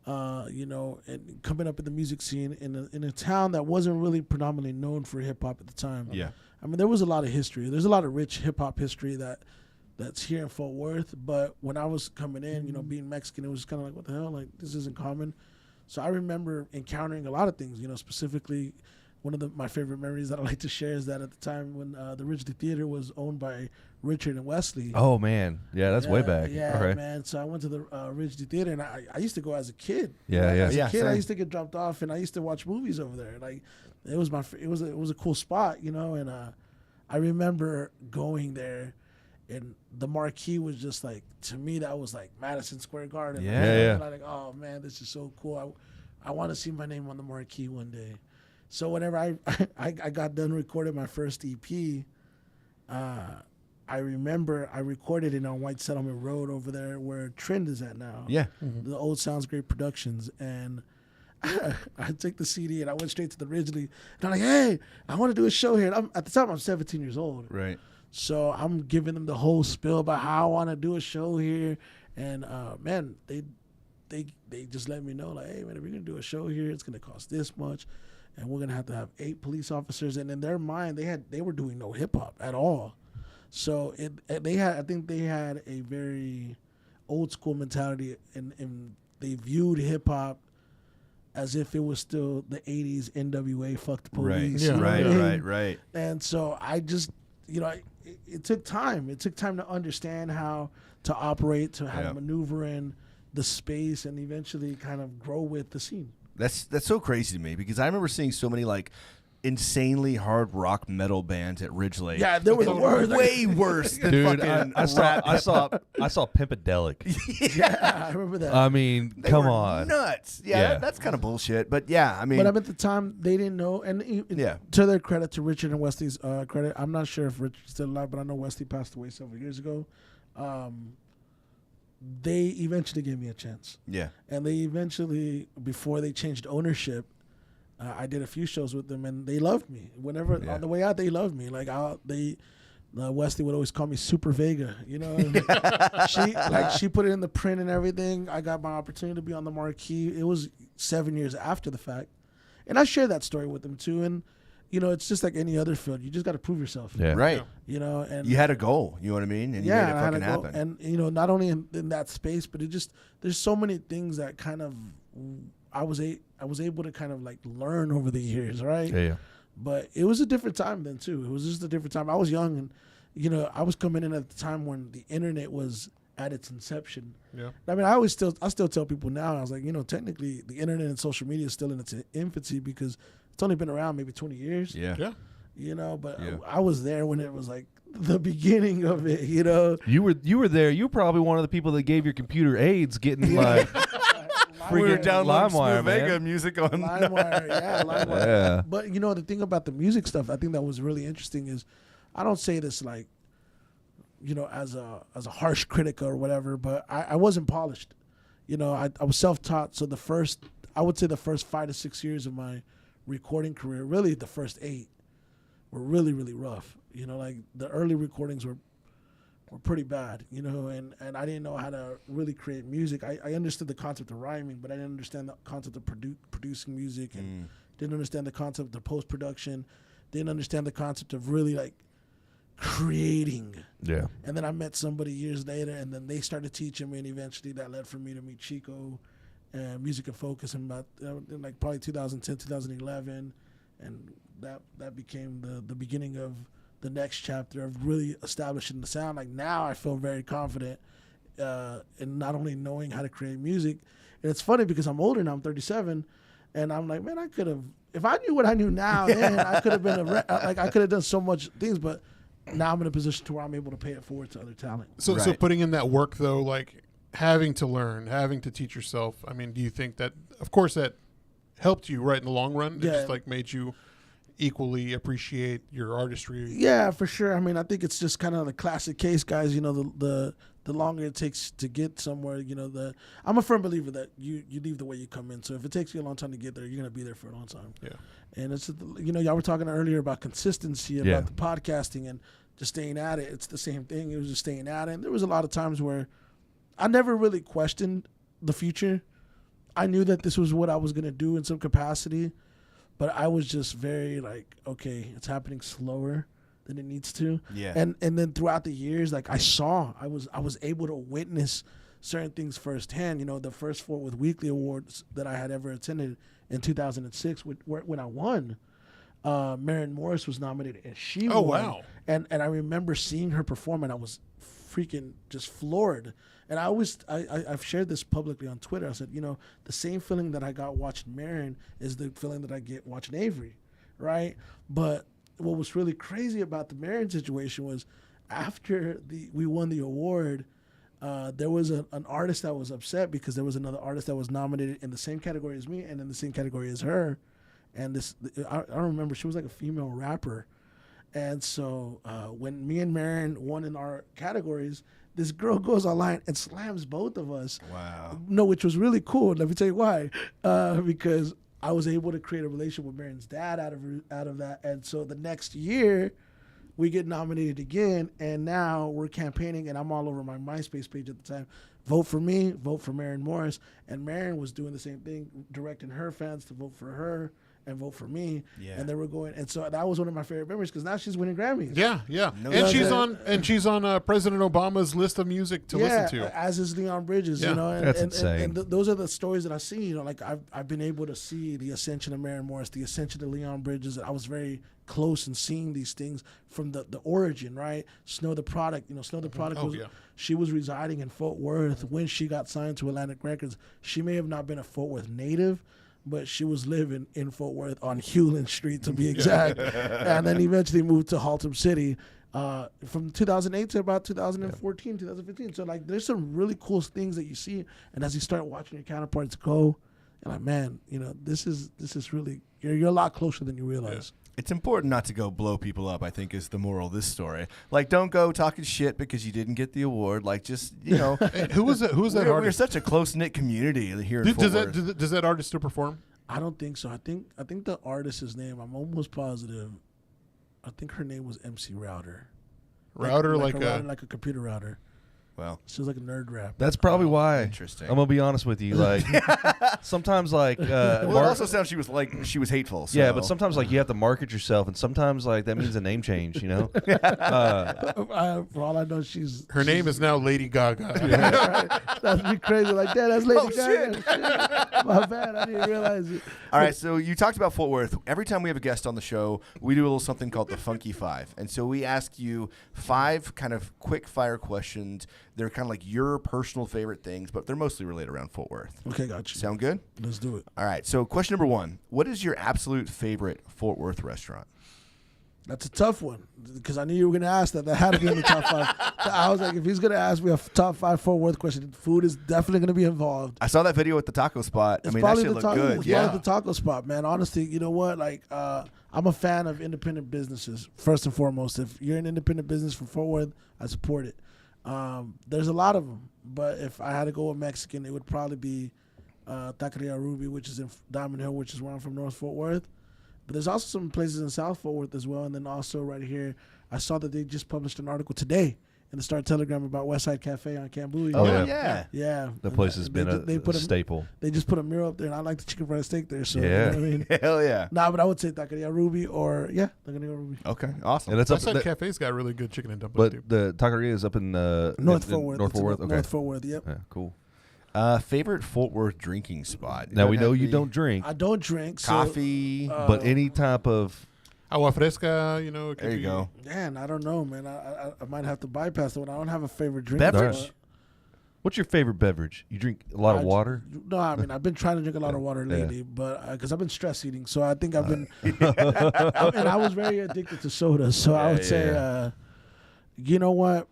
you know, and coming up in the music scene in a town that wasn't really predominantly known for hip hop at the time. Yeah. I mean, there was a lot of history. There's a lot of rich hip hop history that's here in Fort Worth. But when I was coming in, you know, being Mexican, it was kind of like, what the hell? Like, this isn't common. So I remember encountering a lot of things, you know, specifically one of my favorite memories that I like to share is that at the time when the Ridgely Theater was owned by Richard and Wesley. Oh, man. Yeah, that's way back. Yeah, okay. man. So I went to the Ridgely Theater, and I used to go as a kid. Yeah, yeah. As a kid, same. I used to get dropped off, and I used to watch movies over there. Like, it was a cool spot, you know. And I remember going there, and the marquee was just like, to me, that was like Madison Square Garden. Yeah, like, yeah. And I'm like, oh man, this is so cool. I want to see my name on the marquee one day. So whenever I got done recording my first EP, I remember I recorded it on White Settlement Road over there where Trend is at now. Yeah. The old Sounds Great Productions. And I took the CD and I went straight to the Ridgely. And I'm like, hey, I want to do a show here. And at the time, I'm 17 years old. Right. So I'm giving them the whole spiel about how I want to do a show here. And, man, they just let me know, like, hey, man, if we're going to do a show here, it's going to cost this much. And we're gonna have to have 8 police officers, and in their mind, they were doing no hip hop at all. So I think they had a very old school mentality, and they viewed hip hop as if it was still the '80s NWA fuck the police. Yeah. You know what I mean? Right. And so I just, you know, it took time. It took time to understand how to operate, to how to maneuver in the space, and eventually kind of grow with the scene. That's so crazy to me because I remember seeing so many like insanely hard rock metal bands at Ridgely. Yeah, they were the worst. Way worse than Dude, fucking I saw Pimpadelic. Yeah, I remember that. I mean, They come were on. nuts. Yeah, Yeah. that's kind of bullshit. But yeah, I mean, But at the time, they didn't know. And to their credit, to Richard and Wesley's credit, I'm not sure if Richard's still alive, but I know Wesley passed away several years ago. They eventually gave me a chance. Yeah. And they eventually, before they changed ownership, I did a few shows with them, and they loved me. Whenever on the way out, they loved me. Like Wesley would always call me Super Vega, you know. she put it in the print and everything. I got my opportunity to be on the marquee. It was 7 years after the fact, and I shared that story with them too. And you know, it's just like any other field. You just got to prove yourself. Yeah. Right. You know, and You had a goal. You know what I mean? And you made it fucking happen. And you know, not only in that space, but there's so many things that kind of I was able to kind of like learn over the years, right? Yeah. But it was a different time then too. It was just a different time. I was young, and you know, I was coming in at the time when the internet was at its inception. Yeah. I mean, I still tell people now. I was like, you know, technically the internet and social media is still in its infancy because it's only been around maybe 20 years. Yeah. Yeah. You know, but Yeah. I was there when it was like the beginning of it. You know, You were there. You were probably one of the people that gave your computer AIDS, getting like We were freaking downloading LimeWire, Smoothvega man. music on. LimeWire, yeah, LimeWire. Yeah. But you know, the thing about the music stuff, I think that was really interesting is, I don't say this like, you know, as a harsh critic or whatever, but I wasn't polished. You know, I was self-taught, so I would say the first 5 to 6 years of my recording career, really the first 8, were really, really rough. You know, like the early recordings were were pretty bad, you know, and I didn't know how to really create music. I understood the concept of rhyming, but I didn't understand the concept of producing music, and didn't understand the concept of post-production, didn't understand the concept of really like creating. Yeah. And then I met somebody years later, and then they started teaching me, and eventually that led for me to meet Chico and Music and Focus in about in like probably 2010, 2011, and that became the beginning of the next chapter of really establishing the sound. Like now I feel very confident in not only knowing how to create music, and it's funny because I'm older now, I'm 37, and I'm like, man, I could have, if I knew what I knew now, then I could have been like I could have done so much things, but now I'm in a position to where I'm able to pay it forward to other talent. So putting in that work though, like having to learn, having to teach yourself. I mean, do you think that, of course, that helped you right in the long run? It just like made you equally appreciate your artistry? Yeah, for sure. I mean, I think it's just kind of the classic case, guys. You know, the longer it takes to get somewhere, you know, I'm a firm believer that you leave the way you come in. So if it takes you a long time to get there, you're gonna be there for a long time. Yeah. And it's, you know, y'all were talking earlier about consistency, about the podcasting and just staying at it. It's the same thing. It was just staying at it. And there was a lot of times where I never really questioned the future. I knew that this was what I was gonna do in some capacity. But I was just very like, okay, it's happening slower than it needs to. Yeah. And then throughout the years, like I was able to witness certain things firsthand. You know, the first Fort Worth Weekly Awards that I had ever attended in 2006, when I won, Maren Morris was nominated and she won. Wow. And I remember seeing her perform, and I was freaking just floored. And I've shared this publicly on Twitter. I said, you know, the same feeling that I got watching Maren is the feeling that I get watching Avery, right? But what was really crazy about the Maren situation was after we won the award, there was an artist that was upset because there was another artist that was nominated in the same category as me and in the same category as her. And I don't remember, she was like a female rapper. And so when me and Maren won in our categories, this girl goes online and slams both of us. Wow. No, which was really cool. Let me tell you why. Because I was able to create a relationship with Maren's dad out of that. And so the next year, we get nominated again, and now we're campaigning, and I'm all over my MySpace page at the time. Vote for me, vote for Maren Morris. And Maren was doing the same thing, directing her fans to vote for her and vote for me. Yeah. And they were going, and so that was one of my favorite memories because now she's winning Grammys. Yeah, yeah. No And she's on President Obama's list of music to listen to. As is Leon Bridges, Yeah. you know. And, That's and, insane. And those are the stories that I see, you know, like I've been able to see the ascension of Maren Morris, the ascension of Leon Bridges. I was very close in seeing these things from the origin, right? Snow the Product, you know, Snow the Product she was residing in Fort Worth when she got signed to Atlantic Records. She may have not been a Fort Worth native, but she was living in Fort Worth on Hewlin Street, to be exact, and then eventually moved to Haltom City from 2008 to about 2014, 2015. So, like, there's some really cool things that you see, and as you start watching your counterparts go, you're like, man, you know, this is really, you're a lot closer than you realize. It's important not to go blow people up, I think, is the moral of this story. Like, don't go talking shit because you didn't get the award. Like, just, you know. Hey, who was that We're artist? such a close-knit community here in Fort Worth. Does that artist still perform? I don't think so. I think the artist's name, I'm almost positive, I think her name was MC Router. Router, like a computer router. Well, She was like a nerd rap. That's probably why. interesting. I'm gonna be honest with you. Like sometimes, like Well, it also sounds she was hateful. So. yeah, but sometimes like you have to market yourself, and sometimes like that means a name change. You know. For all I know, Her name is now Lady Gaga. Right. That'd be crazy. Like, Dad, that's Lady Oh, Gaga. Shit. My bad. I didn't realize it. All right, so you talked about Fort Worth. Every time we have a guest on the show, we do a little something called the Funky Five. And so we ask you 5 kind of quick fire questions. They're kind of like your personal favorite things, but they're mostly related around Fort Worth. Okay, got you. Sound good? Let's do it. All right, so question number 1. What is your absolute favorite Fort Worth restaurant? That's a tough one because I knew you were going to ask that. That had to be in the top 5. I was like, if he's going to ask me a top 5 Fort Worth question, food is definitely going to be involved. I saw that video at the taco spot. It's I mean, that probably shit the looked taco, good. it's Yeah. probably the taco spot, man. Honestly, you know what? Like, I'm a fan of independent businesses, first and foremost. If you're an independent business from Fort Worth, I support it. There's a lot of them, but if I had to go with Mexican, it would probably be Taqueria Ruby, which is in Diamond Hill, which is where I'm from, North Fort Worth. But there's also some places in South Fort Worth as well, and then also right here, I saw that they just published an article today the Star Telegram about West Side Cafe on Cambui. Oh, yeah. yeah. Yeah. The place has been they put a staple. They just put a mural up there, and I like the chicken fried steak there. So, Yeah. you know what I mean? Hell yeah. Nah, but I would say Taqueria Ruby or, Taqueria Ruby. Okay, awesome. And that's up. Westside Cafe's got really good chicken and dumplings too. But the taqueria is up in North Fort Worth. North It's Fort Worth. in Okay. North Fort Worth, yep. Yeah, cool. Favorite Fort Worth drinking spot? Now we know Have you to be don't drink, I don't drink. So, coffee. but any type of Agua fresca, you know. It could there you be- go. Man, I don't know, man. I might have to bypass that one. I don't have a favorite drink. Beverage? what's your favorite beverage? You drink a lot of water? No, I mean I've been trying to drink a lot of water Yeah. lately, but because I've been stress eating, so I think I've been. And I was very addicted to soda, so I would say, you know what?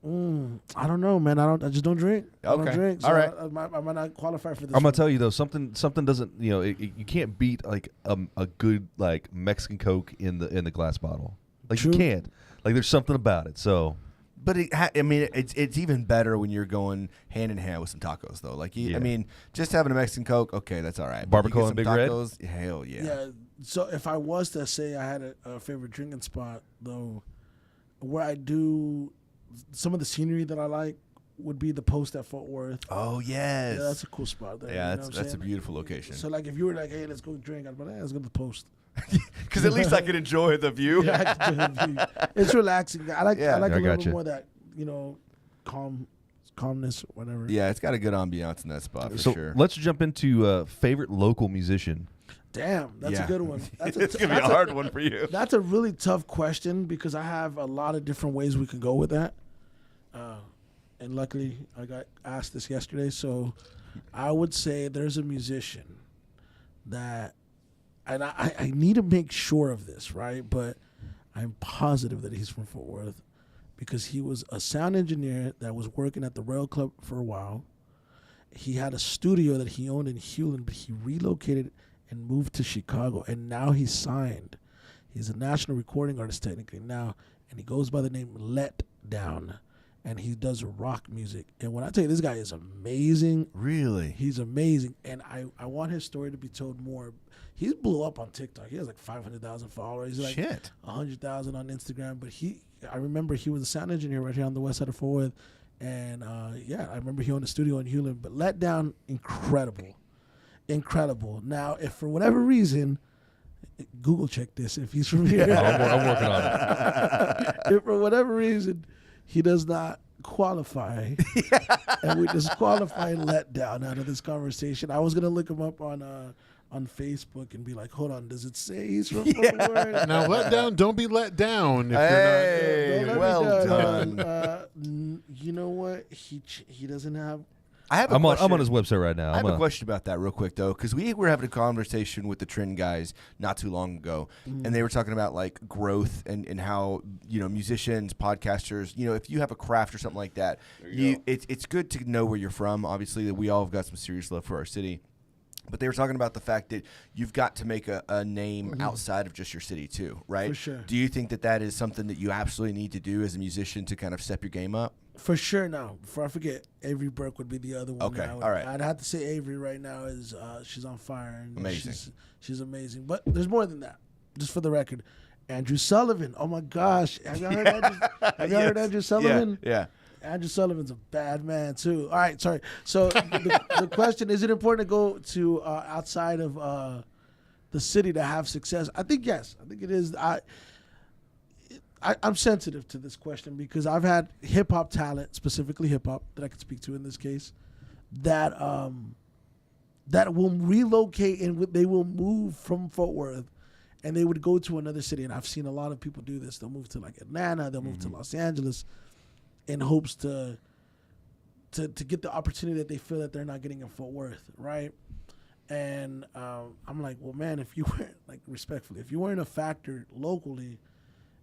I don't know, man. I just don't drink. I don't Okay. drink. So All right. I might not qualify for this. I'm gonna one. tell you though, something doesn't, you know, you can't beat like a good like Mexican Coke in the glass bottle. Like True. you can't. Like there's something about it. So But I mean, it's even better when you're going hand in hand with some tacos, though. Like, Yeah. I mean, just having a Mexican Coke, okay, that's all right. But you Barbacoa get and some Big Red? tacos, hell yeah. Yeah. So if I was to say I had a favorite drinking spot, though, where I do some of the scenery that I like would be the Post at Fort Worth. Oh yes. Yeah, that's a cool spot there. Yeah, you know what I'm that's a saying? beautiful location. So like if you were like, hey, let's go drink, I'd be like, hey, let's go to the Post. Because at least I can enjoy the view. Yeah, I can do it. It's relaxing. I like Yeah. I like I a little gotcha. bit more of that, calmness, whatever. Yeah, it's got a good ambiance in that spot for so sure. let's jump into favorite local musician. Damn, that's Yeah. a good one. That's It's gonna be a hard one for you. That's a really tough question because I have a lot of different ways we can go with that. And luckily, I got asked this yesterday. So I would say there's a musician that, and I need to make sure of this, right? But I'm positive that he's from Fort Worth because he was a sound engineer that was working at the Rail Club for a while. He had a studio that he owned in Hewlin, but he relocated and moved to Chicago, and now he's signed. He's a national recording artist technically now, and he goes by the name Let Down, and he does rock music. And when I tell you this guy is amazing, Really? he's amazing, and I want his story to be told more. He blew up on TikTok. He has like 500,000 followers. He's like Shit. 100,000 on Instagram. But I remember he was a sound engineer right here on the west side of Fort Worth, and I remember he owned a studio in Hewlin. But Let Down, incredible. Now, if for whatever reason, Google check this if he's from here. I'm working on it. If for whatever reason he does not qualify, and we disqualify Let Down out of this conversation, I was gonna look him up on Facebook and be like, hold on, does it say he's from Fort Worth? Now, let down. Don't be let down. If Hey, Don't let me well down. done. You know what? He doesn't have. I have a I'm question. on his website right now. I have a question about that real quick though, because we were having a conversation with the Trend guys not too long ago, and they were talking about like growth and how musicians, podcasters, if you have a craft or something like that, it's good to know where you're from. Obviously, that we all have got some serious love for our city. But they were talking about the fact that you've got to make a name outside of just your city too, right? For sure. Do you think that is something that you absolutely need to do as a musician to kind of step your game up? For sure. Now, before I forget, Avery Burke would be the other one. Okay, Now, all right. I'd have to say Avery right now is she's on fire. And Amazing. She's amazing. But there's more than that. Just for the record, Andrew Sullivan. Oh my gosh, have you heard Andrew Sullivan? Yeah. Andrew Sullivan's a bad man too. All right, sorry. So the question: is it important to go to outside of the city to have success? I think yes. I think it is. I'm sensitive to this question because I've had hip hop talent, specifically hip hop, that I could speak to in this case, that will relocate and they will move from Fort Worth, and they would go to another city. And I've seen a lot of people do this. They'll move to like Atlanta. They'll move to Los Angeles, in hopes to get the opportunity that they feel that they're not getting in Fort Worth, right? And I'm like, well, man, if you weren't, like, respectfully, if you weren't a factor locally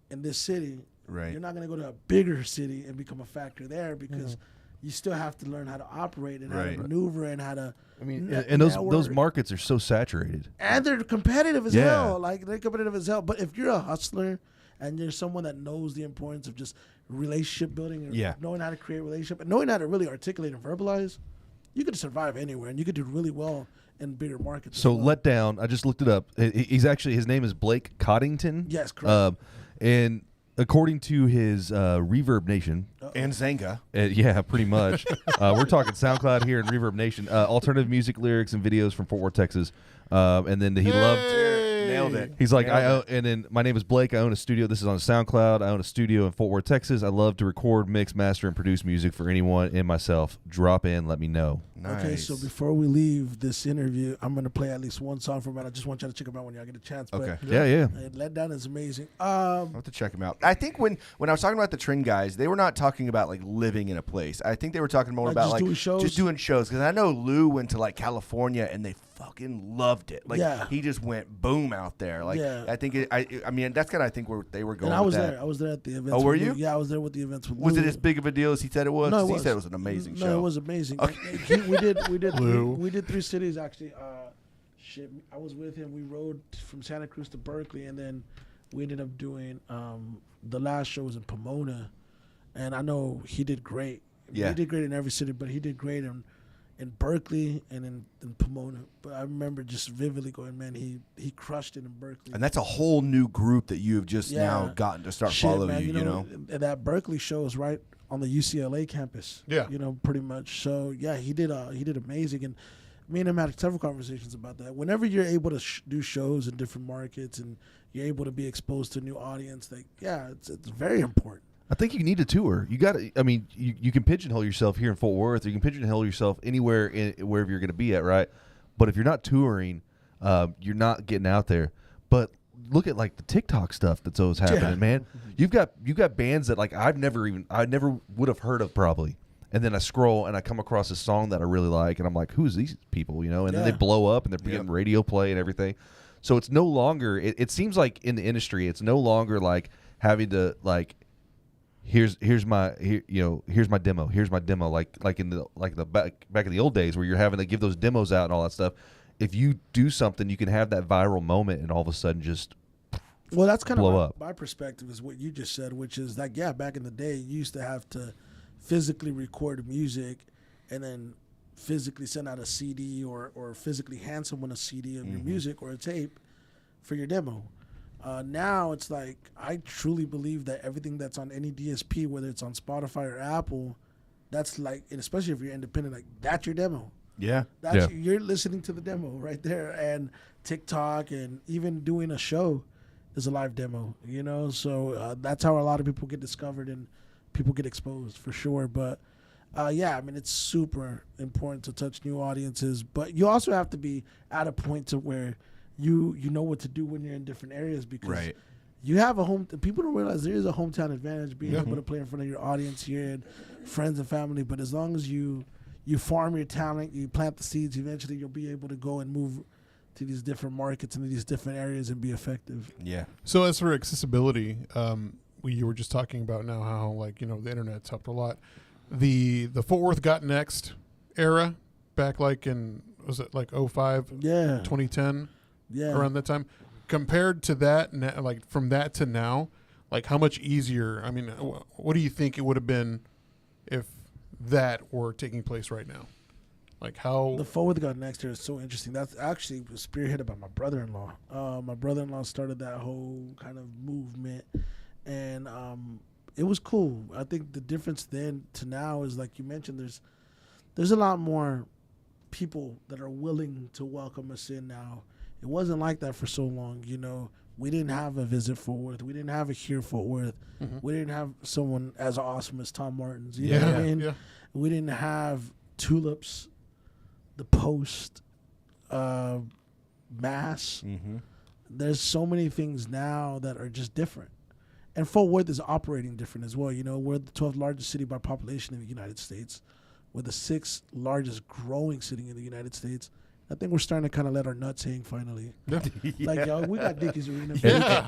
in this city, Right. you're not going to go to a bigger city and become a factor there because you still have to learn how to operate and how Right. to maneuver and how to. I mean, and those network. markets are so saturated. And they're competitive as Yeah. hell. Like, they're competitive as hell. But if you're a hustler and you're someone that knows the importance of just relationship building and Yeah. knowing how to create relationship and knowing how to really articulate and verbalize, you could survive anywhere and you could do really well in bigger markets. So as well. Let Down, I just looked it up. His name is Blake Coddington. Yes, correct. And according to his Reverb Nation, And Zanga. yeah, pretty much. We're talking SoundCloud here and Reverb Nation. Alternative music lyrics and videos from Fort Worth, Texas. And then he loved. Nailed it. He's like, and then my name is Blake. I own a studio. This is on SoundCloud. I own a studio in Fort Worth, Texas. I love to record, mix, master, and produce music for anyone and myself. Drop in, let me know. Nice. Okay, so before we leave this interview, I'm gonna play at least one song from it. I just want y'all to check them out when y'all get a chance. Okay. But Yeah. Let Down is amazing. I'll have to check them out. I think when I was talking about the Trin guys, they were not talking about like living in a place. I think they were talking more Like about just like doing shows? just doing shows. Because I know Lou went to like California and they fucking loved it. Like Yeah. he just went boom out there. Like Yeah. I think I mean that's kind of I think where they were going. And I was with that. there. I was there at the events. Oh, were with you? Lou. Yeah, I was there with the events with Was Lou. it as big of a deal as he said it was? No, 'Cause it he said it was was. an amazing show. No, it was amazing. Okay. We did Lou. we did 3 cities actually. Shit, I was with him. We rode from Santa Cruz to Berkeley, and then we ended up doing the last show was in Pomona, and I know he did great. Yeah. He did great in every city, but he did great in Berkeley and in Pomona. But I remember just vividly going, man, he crushed it in Berkeley. And that's a whole new group that you've just Yeah. now gotten to start Shit, following man, you know? And that Berkeley show is right on the UCLA campus. Yeah. You know, pretty much. So yeah, he did amazing, and me and him had several conversations about that. Whenever you're able to do shows in different markets and you're able to be exposed to a new audience, like it's very important. I think you need a tour. You got to. I mean, you can pigeonhole yourself here in Fort Worth, or you can pigeonhole yourself anywhere, wherever you're going to be at, right? But if you're not touring, you're not getting out there. But look at like the TikTok stuff that's always happening, man. You've got bands that like I never would have heard of probably, and then I scroll and I come across a song that I really like, and I'm like, who's these people, you know? And then they blow up and they're getting radio play and everything. So it's no longer. It seems like in the industry, it's no longer like having to like. Here's my demo. Here's my demo. Like in the back in the old days where you're having to give those demos out and all that stuff. If you do something, you can have that viral moment and all of a sudden just that's kind blow of up. my perspective is what you just said, which is like back in the day you used to have to physically record music and then physically send out a CD or physically hand someone a CD of your music or a tape for your demo. Now it's like I truly believe that everything that's on any DSP, whether it's on Spotify or Apple, that's like, and especially if you're independent, like that's your demo. Yeah. You're listening to the demo right there. And TikTok and even doing a show is a live demo, you know? So that's how a lot of people get discovered and people get exposed for sure. But I mean, it's super important to touch new audiences, but you also have to be at a point to where you know what to do when you're in different areas, because you have a home. People don't realize there is a hometown advantage being able to play in front of your audience here and friends and family. But as long as you farm your talent, you plant the seeds, eventually you'll be able to go and move to these different markets and these different areas and be effective. Yeah. So as for accessibility, you were just talking about now how like the internet's helped a lot. The Fort Worth Got Next era, back like in was it like 05, 2010, around that time, compared to that, like from that to now, like how much easier? I mean, what do you think it would have been if that were taking place right now? Like how the Fort Worth Got Next era is so interesting. That's actually spearheaded by my brother-in-law. My brother-in-law started that whole kind of movement, and it was cool. I think the difference then to now is, like you mentioned, there's a lot more people that are willing to welcome us in now. It wasn't like that for so long, We didn't have a Visit Fort Worth. We didn't have a Here Fort Worth. We didn't have someone as awesome as Tom Martins. You know what I mean? Yeah. We didn't have Tulips, The Post, Mass. There's so many things now that are just different. And Fort Worth is operating different as well. We're the 12th largest city by population in the United States. We're the 6th largest growing city in the United States. I think we're starting to kind of let our nuts hang finally. Like, yo, we got Dickies Arena.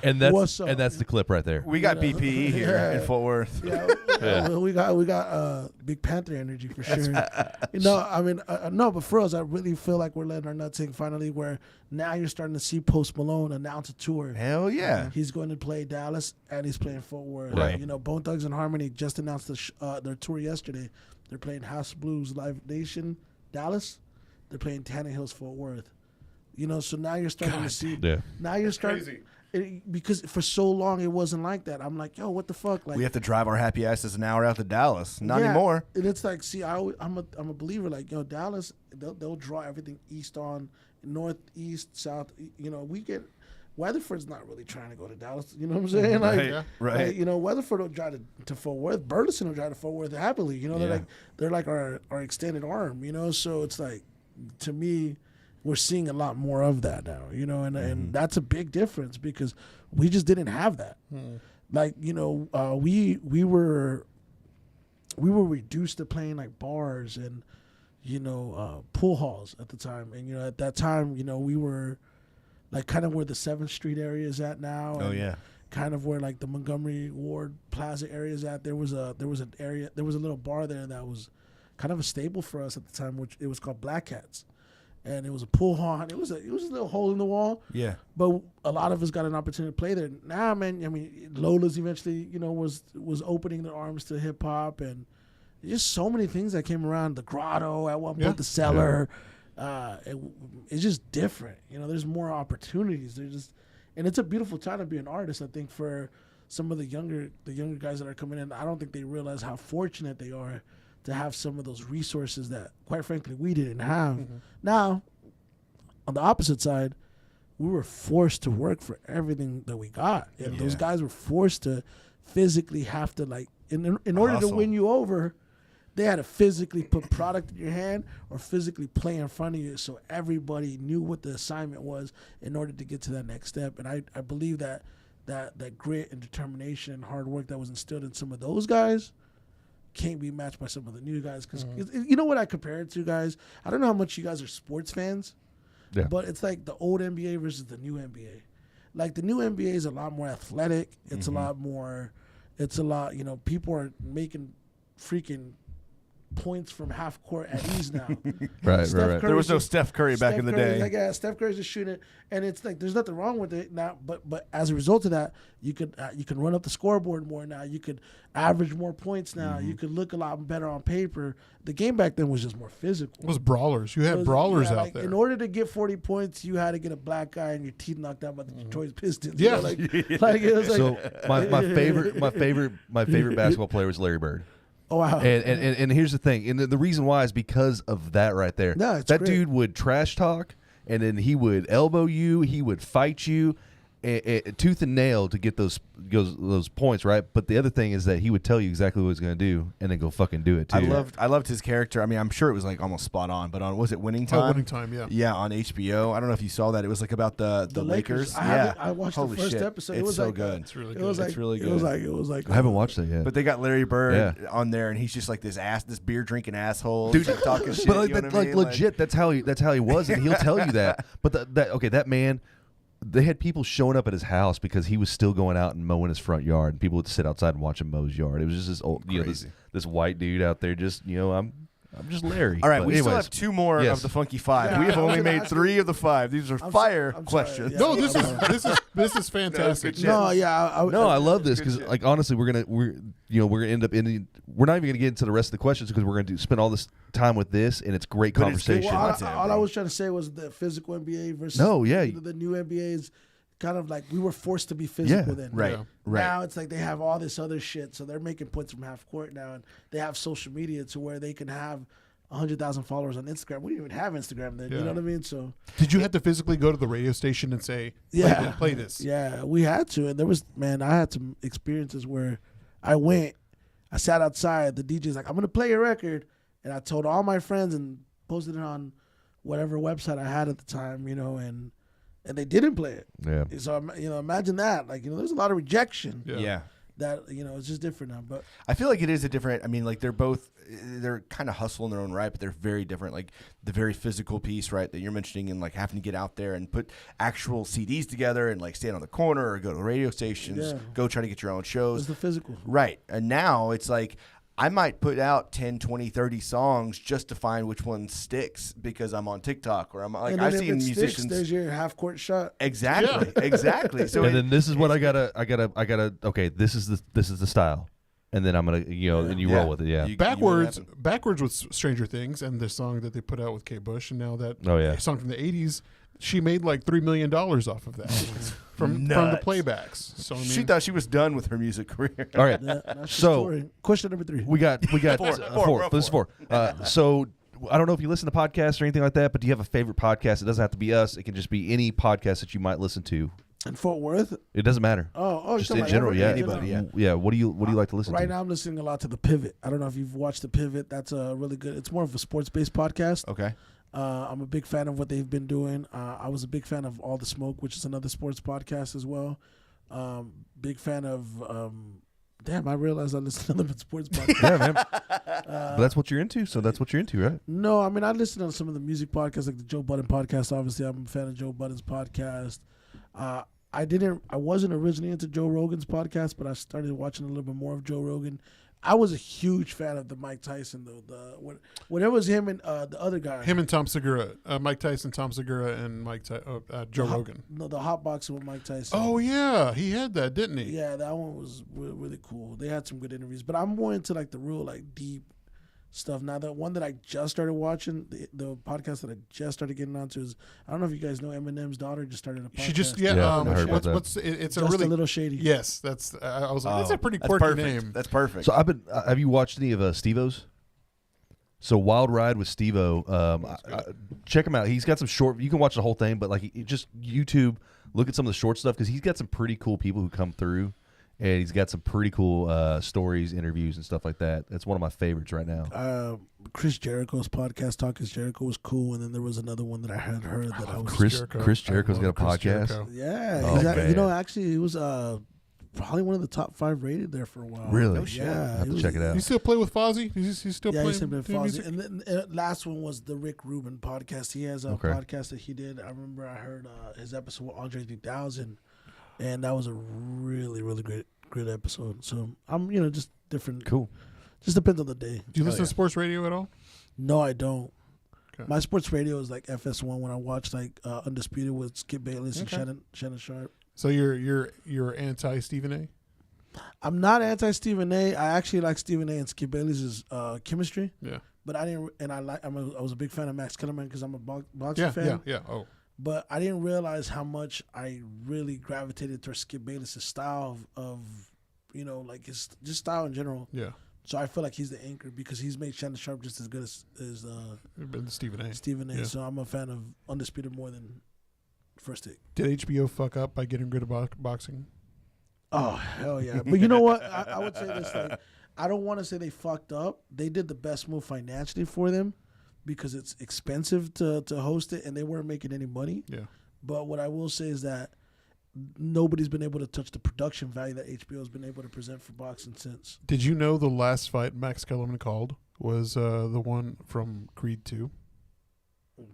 And that's the clip right there. We got BPE here in Fort Worth. Well, we got Big Panther energy for sure. I mean, but for us, I really feel like we're letting our nuts hang finally, where now you're starting to see Post Malone announce a tour. Hell yeah. He's going to play Dallas and he's playing Fort Worth. Right. Bone Thugs and Harmony just announced their tour yesterday. They're playing House Blues Live Nation, Dallas. They're playing Tannehill's Fort Worth. So now you're starting to see. Yeah. Now you're starting. Crazy. because for so long it wasn't like that. I'm like, yo, what the fuck? Like We have to drive our happy asses an hour out to Dallas. Not yeah. anymore. And it's like, see, I'm a believer. Like, yo, Dallas, they'll draw everything east on, north, east, south. You know, we get Weatherford's not really trying to go to Dallas. You know what I'm saying? Like, Right, right. like, you know, Weatherford will drive to Fort Worth. Burleson will drive to Fort Worth happily. You know, they're like our extended arm. You know, so it's like, to me, we're seeing a lot more of that now. You know, and that's a big difference because we just didn't have that. Like, you know, we were reduced to playing like bars and, you know, pool halls at the time. And, you know, at that time, you know, we were like kind of where the 7th Street area is at now. Oh, and yeah. kind of where like the Montgomery Ward Plaza area is at. There was a little bar there that was kind of a staple for us at the time, which it was called Black Cats. And it was a pool hall. And it was a little hole in the wall. Yeah. But a lot of us got an opportunity to play there. Now, man, I mean, Lola's eventually, you know, was opening their arms to hip hop, and just so many things that came around. The Grotto at one point, the Cellar. It's just different. You know, there's more opportunities. And it's a beautiful time to be an artist. I think for some of the younger guys that are coming in, I don't think they realize how fortunate they are to have some of those resources that, quite frankly, we didn't have. Now, on the opposite side, we were forced to work for everything that we got, and those guys were forced to physically have to, like, in order to win you over, they had to physically put product in your hand or physically play in front of you, so everybody knew what the assignment was in order to get to that next step. And I believe that grit and determination and hard work that was instilled in some of those guys can't be matched by some of the new guys. Because you know what I compare it to, guys? I don't know how much you guys are sports fans, but it's like the old NBA versus the new NBA. Like, the new NBA is a lot more athletic. It's a lot more. It's a lot. You know, people are making freaking points from half court at ease now. Right. There was no Steph Curry back in the day. Like, yeah, Steph Curry's just shooting it, and it's like there's nothing wrong with it now. But as a result of that, you can run up the scoreboard more now. You could average more points now. You could look a lot better on paper. The game back then was just more physical. It was brawlers. You had brawlers out there. In order to get 40 points, you had to get a black guy and your teeth knocked out by the Detroit Pistons. Yeah. You know, like it was like, So my favorite basketball player was Larry Bird. oh wow. And here's the thing, and the reason why is because of that right there. No, it's that great. dude would trash talk, and then he would elbow you, he would fight you, tooth and nail to get those points, right? But the other thing is that he would tell you exactly what he's going to do, and then go fucking do it too. I loved his character. I mean, I'm sure it was like almost spot on, but was it Winning Time? Oh, Winning Time, yeah. Yeah, on HBO. I don't know if you saw that. It was like about the Lakers. I watched Holy the first shit. episode. It's It was so like good. It's really It good. was like It's really It was good. like I haven't watched that yet. But they got Larry Bird Yeah. on there, and he's just like this beer drinking asshole, Dude, just talking shit. But like, you know that, what I like mean? legit, that's how he was, and he'll tell you that. But that man, they had people showing up at his house because he was still going out and mowing his front yard, and people would sit outside and watch him mow his yard. It was just this old, this white dude out there, just I'm just Larry. All right, But we still anyways, have two more yes. of the Funky Five. Yeah, we have I was only gonna made ask 3 of the 5. These are I'm fire sorry, questions. yeah. No, this is fantastic. good shit. No, yeah. No, I love this Good because, shit. like, honestly, we're gonna end up we're not even gonna get into the rest of the questions because we're gonna spend all this time with this, and it's great But it's good conversation. Well, content, all I bro. was trying to say was the physical NBA versus the new NBA is kind of like we were forced to be physical then. Right, Yeah. right. Now it's like they have all this other shit, so they're making points from half court now, and they have social media to where they can have 100,000 followers on Instagram. We didn't even have Instagram then. You Yeah. know what I mean? So Did you have to physically go to the radio station and say, play this? Yeah, we had to, and there was I had some experiences where I sat outside. The DJ's like, "I'm gonna play your record," and I told all my friends and posted it on whatever website I had at the time, and they didn't play it. Yeah. So imagine that. Like, there's a lot of rejection. Yeah. That it's just different now. But I feel like it is a different. I mean, like they're kind of hustle in their own right, but they're very different. Like the very physical piece, right, that you're mentioning, and like having to get out there and put actual CDs together and like stand on the corner or go to the radio stations, go try to get your own shows. it's the physical. Right. And now it's like I might put out 10, 20, 30 songs just to find which one sticks because I'm on TikTok or I'm like, And I've then if seen it sticks, musicians. there's your half court shot. Exactly. So And then this is what I gotta. Okay, this is the style. and then I'm gonna and you Yeah. roll with it. Yeah. You- Backwards with Stranger Things and the song that they put out with Kate Bush, and now that song from the 80s, she made like $3 million off of that from the Nuts. playbacks. So I mean, She thought she was done with her music career. All right. Yeah, that's the So- story. Question number 3. We got Four. This is 4. So I don't know if you listen to podcasts or anything like that, but do you have a favorite podcast? It doesn't have to be us. It can just be any podcast that you might listen to. In Fort Worth? It doesn't matter. Oh, Just you're in talking general, about yeah. everybody, Yeah. What do you like to listen to? Right now, I'm listening a lot to The Pivot. I don't know if you've watched The Pivot. That's a really good. It's more of a sports-based podcast. Okay. I'm a big fan of what they've been doing. I was a big fan of All the Smoke, which is another sports podcast as well. Big fan of. Damn, I realized I listen to other sports podcasts. Yeah, man. But that's what you're into, so that's what you're into, right? No, I mean I listen to some of the music podcasts, like the Joe Budden podcast. Obviously, I'm a fan of Joe Budden's podcast. I wasn't originally into Joe Rogan's podcast, but I started watching a little bit more of Joe Rogan. I was a huge fan of the Mike Tyson, though. Whatever was him and the other guy. him and Tom Segura, Mike Tyson, Tom Segura, and Joe Rogan. No, the hot boxing with Mike Tyson. Oh yeah, he had that, didn't he? Yeah, that one was really cool. They had some good interviews, but I'm more into like the real like deep stuff now. The one that I just started watching, the podcast that I just started getting onto is, I don't know if you guys know, Eminem's daughter just started a podcast. She just Yeah, I heard about that. It's Just a really a little shady. yes. That's I was like, that's a pretty That's quirky perfect. name. That's perfect. So have you watched any of Steve-O's? So Wild Ride with Steve-O, check him out. He's got some short. You can watch the whole thing, but like just YouTube, look at some of the short stuff because he's got some pretty cool people who come through, and he's got some pretty cool stories, interviews, and stuff like that. That's one of my favorites right now. Chris Jericho's podcast, Talk is Jericho, was cool, and then there was another one that I had heard that I was. Chris Jericho's I got a love Chris podcast. Jericho. Yeah, Oh, man. actually, he was probably one of the top 5 rated there for a while. Really? No shit. Yeah, I have he to was- check it out. You still play with Fozzy? He's still Yeah, playing he's been doing Fozzy. music? And then last one was the Rick Rubin podcast. He has a Okay. podcast that he did. I remember I heard his episode with Andre 3000, and that was a really, really great episode. So I'm, just different. Cool. Just depends on the day. Do you listen to sports radio at all? No, I don't. Okay. My sports radio is like FS1 when I watch like Undisputed with Skip Bayless Okay. and Shannon Sharp. So you're anti Stephen A. I'm not anti Stephen A. I actually like Stephen A. and Skip Bayless's chemistry, Yeah. but I didn't. And I was a big fan of Max Kellerman because I'm a boxing fan. Yeah. Oh, But I didn't realize how much I really gravitated towards Skip Bayless' style of like his just style in general. yeah. So I feel like he's the anchor because he's made Shannon Sharp just as good as Stephen A. Stephen A. Yeah. So I'm a fan of Undisputed more than First Take. Did HBO fuck up by getting rid of boxing? Oh hell yeah! But you know what? I would say this: like, I don't want to say they fucked up. They did the best move financially for them because it's expensive to host it, and they weren't making any money. Yeah. But what I will say is that nobody's been able to touch the production value that HBO has been able to present for boxing since. Did you know the last fight Max Kellerman called was the one from Creed 2?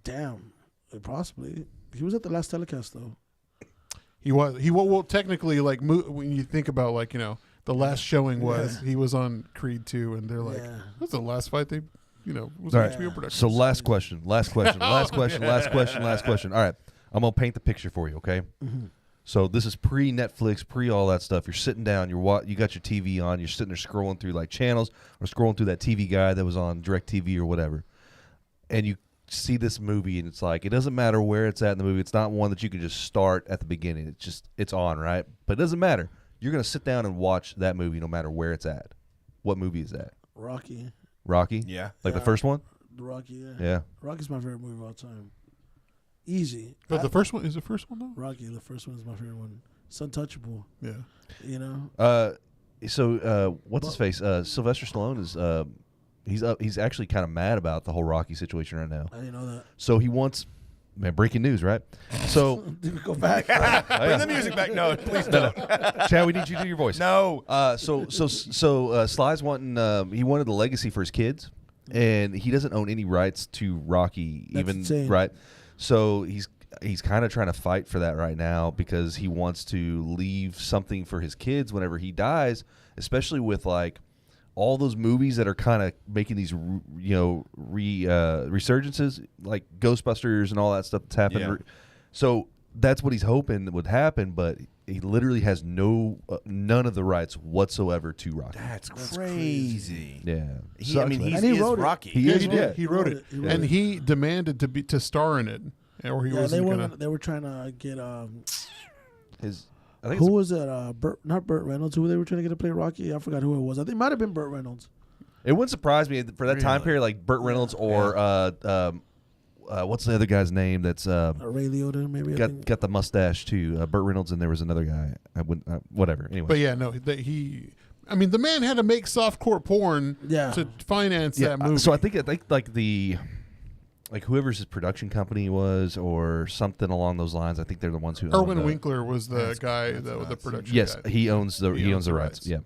Damn, possibly. He was at the last telecast though. He was. Well, technically, like when you think about the last showing was he was on Creed 2, and they're like, Yeah. that's the last fight they, was All an right. HBO production. So last question. Last question. All right. I'm going to paint the picture for you, okay? Mhm. So this is pre-Netflix, pre all that stuff. You're sitting down, you got your TV on, you're sitting there scrolling through like channels or scrolling through that TV guide that was on DirecTV or whatever. And you see this movie and it's like, it doesn't matter where it's at in the movie. It's not one that you can just start at the beginning. It's on, right? But it doesn't matter. You're going to sit down and watch that movie no matter where it's at. What movie is that? Rocky. Rocky? Yeah. Like the Yeah. first one? The Rocky, yeah. Yeah. Rocky's my favorite movie of all time. Easy. But the first one is the first one though. Rocky, the first one is my favorite one. It's untouchable, Yeah. you know? So what's his face? Sylvester Stallone is he's actually kind of mad about the whole Rocky situation right now. I didn't know that. So he wants, man, breaking news, right? So Did we go back? Bring the music back. No, please don't. Chad, we need you to do your voice. No. So Sly's wanting he wanted the legacy for his kids, and he doesn't own any rights to Rocky, That's even insane. right. So he's kind of trying to fight for that right now because he wants to leave something for his kids whenever he dies, especially with like all those movies that are kind of making these resurgences like Ghostbusters and all that stuff that's happened. Yeah. So that's what he's hoping would happen, but he literally has none of the rights whatsoever to Rocky. That's crazy. Yeah. He, I mean, man. he And he is wrote it. Rocky. He did. He wrote it. He wrote And it. he demanded to star in it. Or he wasn't going to. They were trying to get I think who was it? Not Burt Reynolds. Who they were trying to get to play Rocky? I forgot who it was. I think it might have been Burt Reynolds. it wouldn't surprise me for that time period, like Burt Reynolds or what's the other guy's name that's Ray Liotta, maybe. got the mustache too. Burt Reynolds, and there was another guy. I wouldn't. Whatever. Anyway. But yeah, no, I mean, the man had to make softcore porn to finance that movie. So I think like whoever's his production company was or something along those lines. I think they're the ones who. Erwin Winkler was the guy with the production. Yes, guy. he owns the rights. Yeah.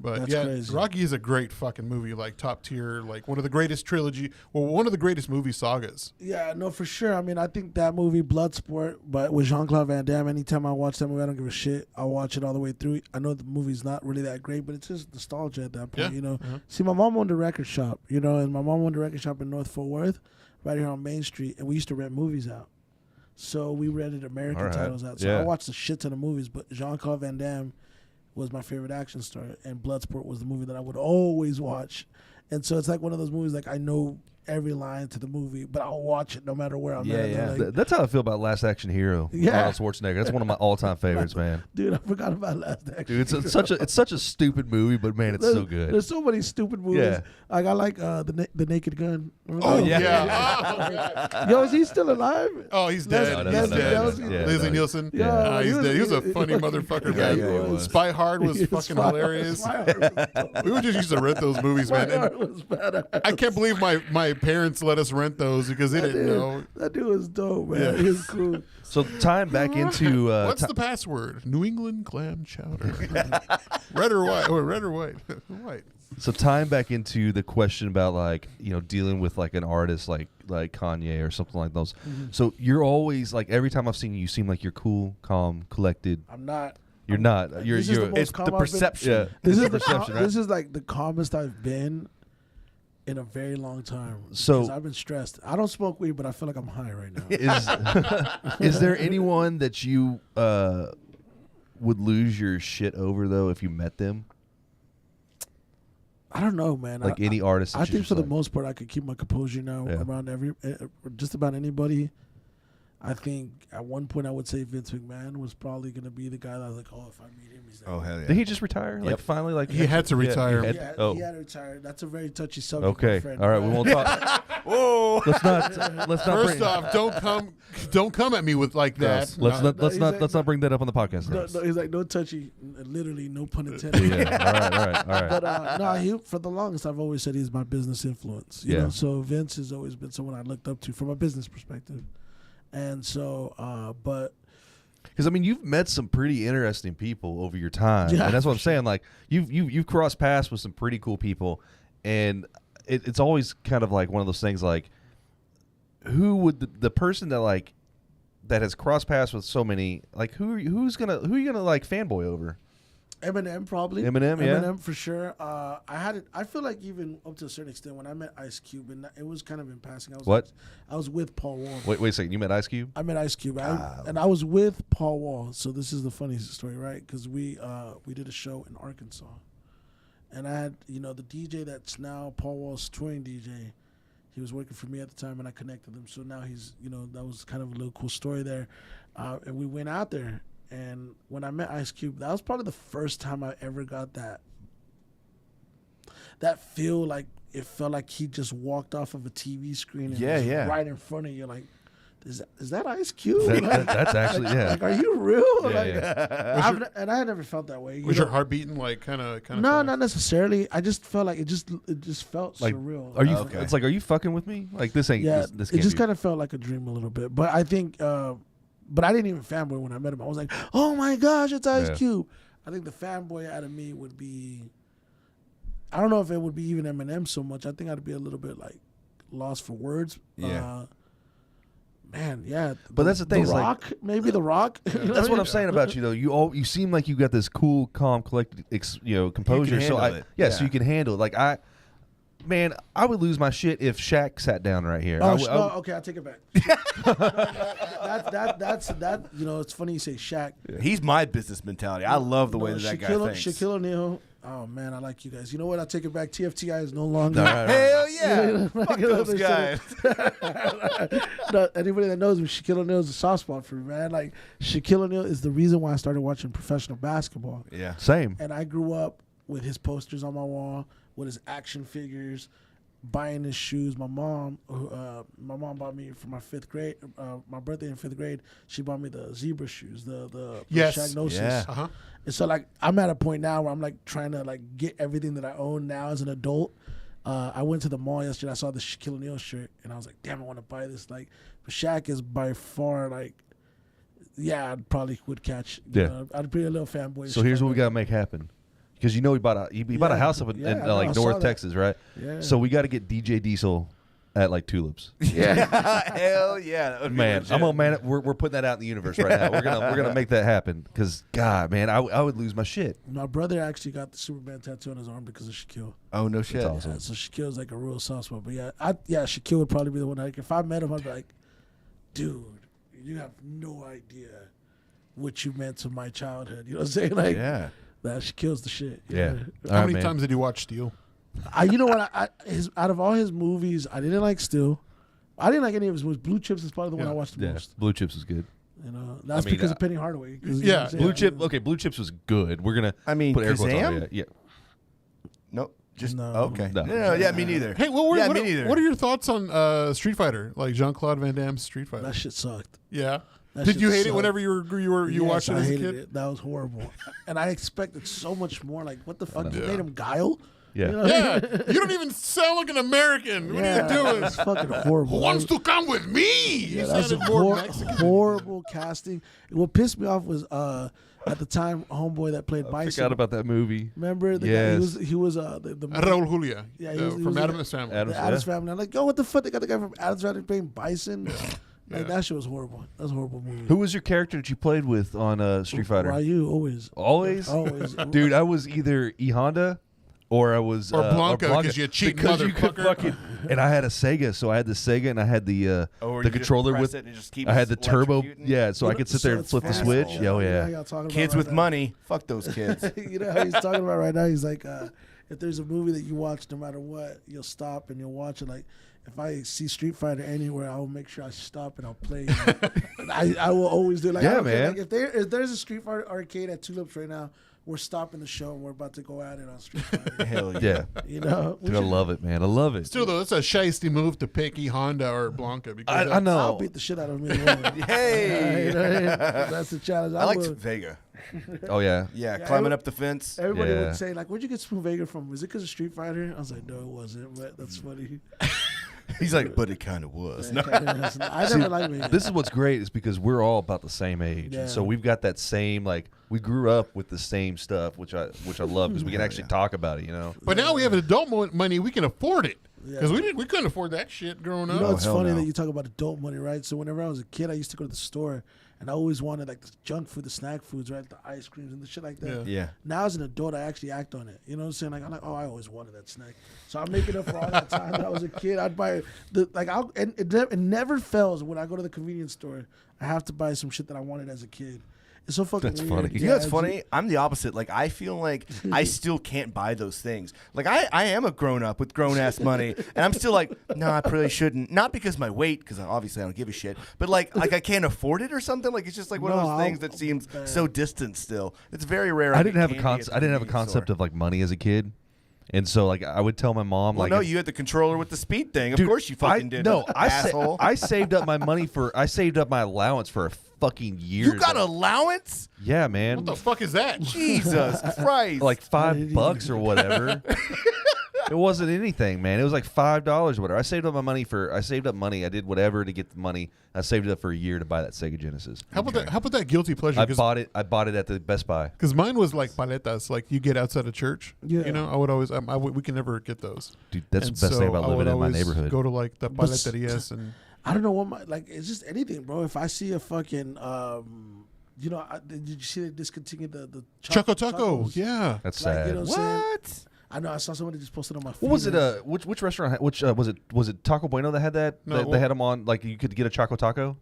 But That's yeah, crazy. Rocky is a great fucking movie, like top tier, like one of the greatest one of the greatest movie sagas. Yeah, no, for sure. I mean, I think that movie, Bloodsport, but with Jean-Claude Van Damme, anytime I watch that movie, I don't give a shit. I'll watch it all the way through. I know the movie's not really that great, but it's just nostalgia at that point, Yeah. you know. See, my mom owned a record shop, you know, and my mom owned a record shop in North Fort Worth, right here on Main Street, and we used to rent movies out. So we rented American All right. titles out. So Yeah. I watched a shit ton of movies, but Jean-Claude Van Damme was my favorite action star, and Bloodsport was the movie that I would always watch. And so it's like one of those movies, like I know every line to the movie, but I'll watch it no matter where I'm at. Yeah. Like, That's how I feel about Last Action Hero. Yeah. Arnold Schwarzenegger. That's one of my all-time favorites, man. dude, I forgot about Last Action. Dude, it's such a stupid movie, but man, it's so good. There's so many stupid movies. Yeah. Like I like the Naked Gun. Remember Oh that? yeah. Yo, is he still alive? Oh, he's dead. No, He's no, dead. no, no, no. Leslie Nielsen. Yeah, he's he dead. He was a was- funny motherfucker, Yeah, man. he was. Spy Hard was fucking Spy Hard- hilarious. Spy Hard was dope. We would just used to rent those movies, Spy man. And Hard was badass. I can't believe my parents let us rent those because they didn't know. That dude was dope, man. Yeah. He was cool. So tying back into What's the password? New England clam chowder. Red or white? Or red or white? White. So tying back into the question about like dealing with like an artist like Kanye or something like those. So you're always like every time I've seen you, you seem like you're cool, calm, collected. I'm not. You're not. You're. This is the most It's calm the I've been. perception. Yeah, This it's is the the perception. Right? This is like the calmest I've been in a very long time. So- because I've been stressed. I don't smoke weed, but I feel like I'm high right now. Is there anyone that you would lose your shit over though if you met them? I don't know, man. Like any artist? I that you think just for the like- most part, I could keep my composure now Yeah. around just about anybody. I think at one point I would say Vince McMahon was probably going to be the guy that I was like, oh, if I meet him, he's like, Oh hell yeah! Did he just retire? Like finally, like He had to retire. he had- yeah, oh, he had to retire. That's a very touchy subject. okay. my friend. All right, we won't talk. Whoa! Let's not. First off, don't come at me with like that. Let's not bring that up on the podcast. No, guys. he's like, no touchy, literally, no pun intended. Yeah. All right. But no, for the longest, I've always said he's my business influence. You Yeah. know? So Vince has always been someone I looked up to from a business perspective. And so, but Because I mean, you've met some pretty interesting people over your time, Yeah, and that's what I'm for saying. Like you've crossed paths with some pretty cool people, and it's always kind of like one of those things. Like, who would the person that has crossed paths with so many, like who are you gonna like fanboy over? Eminem probably. Eminem, yeah. Eminem for sure. I feel like even up to a certain extent when I met Ice Cube, and it was kind of in passing. I was with Paul Wall. Wait a second. You met Ice Cube? I met Ice Cube, and I was with Paul Wall. So this is the funniest story, right? Because we did a show in Arkansas, and I had the DJ that's now Paul Wall's touring DJ. He was working for me at the time, and I connected him. So now he's that was kind of a little cool story there, and we went out there. And when I met Ice Cube, that was probably the first time I ever got that feel like it felt like he just walked off of a TV screen and was right in front of you. Like, is that Ice Cube? That's actually Like, are you real? Yeah. And I had never felt that way. Was your heart beating like kind of? No, not necessarily. I just felt like it just felt Like, surreal. are you? Okay. It's like, are you fucking with me? Like this ain't. Yeah, this it can't just be. kind of felt like a dream a little bit. But I think, but I didn't even fanboy when I met him. I was like, oh my gosh, it's Ice Yeah. Cube. I think the fanboy out of me would be, I don't know if it would be even Eminem so much. I think I'd be a little bit like lost for words. Yeah. Man, yeah. But that's the thing, The it's like- Rock, maybe The Rock. You know That's what I I'm saying about you, though. You seem like you got this cool, calm, collected, composure. So handle it. so Yeah. you can handle it. Like man, I would lose my shit if Shaq sat down right here. Oh, no, okay, I take it back. That you know, it's funny you say Shaq. He's my business mentality. I love the way that guy thinks. Shaquille O'Neal. Oh man, I like you guys. You know what? I take it back. TFTI is no longer. Hell yeah! Fuck those guys. No, anybody that knows me, Shaquille O'Neal is a soft spot for me, man. Like Shaquille O'Neal is the reason why I started watching professional basketball. Yeah, same. And I grew up with his posters on my wall, with his action figures, buying his shoes. My mom bought me for my 5th grade, my birthday in 5th grade. She bought me the zebra shoes, the Shagnosis. Yeah. Uh-huh. And so like I'm at a point now where I'm like trying to like get everything that I own now as an adult. I went to the mall yesterday. I saw the Shaquille O'Neal shirt, and I was like, damn, I want to buy this. Like, but Shaq is by far like, yeah, I probably would catch. You know, I'd be a little fanboy. So here's what we gotta make happen. Because you know he bought a house up in like North Texas, right? Yeah. So we got to get DJ Diesel at like Tulips. Yeah, hell yeah, that would be Man, legit. we're putting that out in the universe right now. We're gonna make that happen. Because God, man, I would lose my shit. My brother actually got the Superman tattoo on his arm because of Shaquille. Oh no shit. That's awesome. Yeah, so Shaquille's like a real soft spot. But Shaquille would probably be the one. Like if I met him, I'd be like, dude, you have no idea what you meant to my childhood. You know what I'm saying? Like, Yeah. that Shaquille's the shit. Yeah. How many times did you watch Steel? You know what? Out of all his movies, I didn't like Still. I didn't like any of his movies. Blue Chips is probably the one I watched the Yeah, most. Blue Chips is good. You know, that's I mean, because of Penny Hardaway. You know Yeah, what I'm saying? Blue Chip. Okay, Blue Chips was good. We're gonna. I mean, put air quotes on Kazam? it. Yeah. Nope. Just No. okay. No. No, yeah, me neither. Hey, me neither. what are your thoughts on Street Fighter? Like Jean-Claude Van Damme's Street Fighter? That shit sucked. Yeah. That Did shit you hate it sucked. whenever you watched it I as a hated kid? it. That was horrible. And I expected so much more. Like, what the fuck? You Yeah. made him Guile? Yeah. You know? Yeah, you don't even sound like an American. What are you doing? It's fucking horrible. Who wants to come with me? Yeah, You that's sounded a more Mexican. horrible casting. What pissed me off was at the time homeboy that played I Bison. forgot about that movie. Remember the Yes. guy? He was the Raul Julia. Yeah, he was from like- Adam's Family. Adam's- the Addams Yeah. Family. I'm like, yo, what the fuck? They got the guy from Addams Family playing Bison. Yeah. Like that shit was horrible. That was a horrible movie. Who was your character that you played with on Street Fighter? Ryu, always. Always. Always. Dude, I was either E Honda or I was Or Blanca, 'cause you cheating because you could motherfucker. fucking. And I had a Sega, so I had the Sega and I had the controller with. I had the turbo, yeah, so I could sit there and it's flip the fast. switch. You know Yeah, how y'all talking about Kids right with now? money. Fuck those kids. You know how he's talking about right now? He's like, if there's a movie that you watch, no matter what, you'll stop and you'll watch it. Like, if I see Street Fighter anywhere, I will make sure I stop and I'll play. I will always do. Like, Yeah, I don't care. man. Like, if there's a Street Fighter arcade at Tulips right now, we're stopping the show and we're about to go at it on Street Fighter. Hell yeah. yeah. You know, Dude, I love it, man. I love it. Still, though, that's a shiesty move to pick E Honda or Blanca. Because I know. I'll beat the shit out of him. Anyway. Hey. You know, that's the challenge. I liked will. Vega. Oh yeah. Yeah, Yeah, climbing I- up the fence. Everybody Yeah. would say like, "Where'd you get Smoothvega from? Was it because of Street Fighter?" I was like, "No, it wasn't." But that's funny. He's like, but it kind of was. No. I never liked Vega. This is what's great is because we're all about the same age, and so Yeah. we've got that same like we grew up with the same stuff, which I love because we can actually talk about it. You know. But now we have adult money, we can afford it. Yeah. Because we couldn't afford that shit growing up. You know, it's hell funny no. that you talk about adult money, right? So whenever I was a kid, I used to go to the store, and I always wanted like the junk food, the snack foods, right? The ice creams and the shit like that. Yeah. Yeah. Now as an adult, I actually act on it. You know what I'm saying? Like I'm like, oh, I always wanted that snack. So I'm making up for all that time that I was a kid. I'd buy and it never fails when I go to the convenience store. I have to buy some shit that I wanted as a kid. It's so fucking That's weird. funny. You know what's it's- funny? I'm the opposite. Like, I feel like I still can't buy those things. Like, I am a grown up with grown ass money, and I'm still like, no, I probably shouldn't. Not because my weight, because obviously I don't give a shit, but like I can't afford it or something. Like, it's just like one of No, those things I'll- that seems man. so distant still. It's very rare. I didn't have a I didn't have a concept of like money as a kid, and so like I would tell my mom Well, like, no, if- you had the controller with the speed thing. Of Dude, course you fucking did. No, asshole. I saved up my money I saved up my allowance for a fucking year. You got allowance? Yeah, man. What the fuck is that? Jesus Christ! Like $5 or whatever. It wasn't anything, man. It was like $5 or whatever. I saved up money. I did whatever to get the money. I saved it up for a year to buy that Sega Genesis. How about that guilty pleasure? I bought it at the Best Buy. Because mine was like paletas, like you get outside of church. Yeah. You know, I would always, we can never get those. Dude, that's And the best thing so about I would living in my always neighborhood. Go to like the But paleterias and I don't know what it's just anything, bro. If I see a fucking you know, did you see they discontinued the Choco Taco? tacos? Yeah. That's Like, sad. you know what I'm saying? What? I know I saw somebody just posted on my feed. What was it? Which restaurant? Was it Taco Bueno that had that? No, they had them on like you could get a Choco Taco.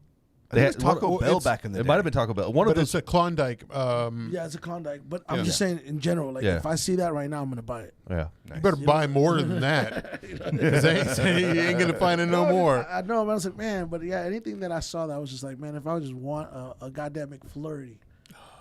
I think it was Taco Bell back in the day. It might have been Taco Bell. One but of those. it's a Klondike. Yeah, it's a Klondike. But I'm just saying in general, like if I see that right now, I'm gonna buy it. Yeah, you better buy more than that. Because you ain't gonna find it no more. I know, but I was like, man, but yeah, anything that I saw that I was just like, man, if I just want a goddamn McFlurry,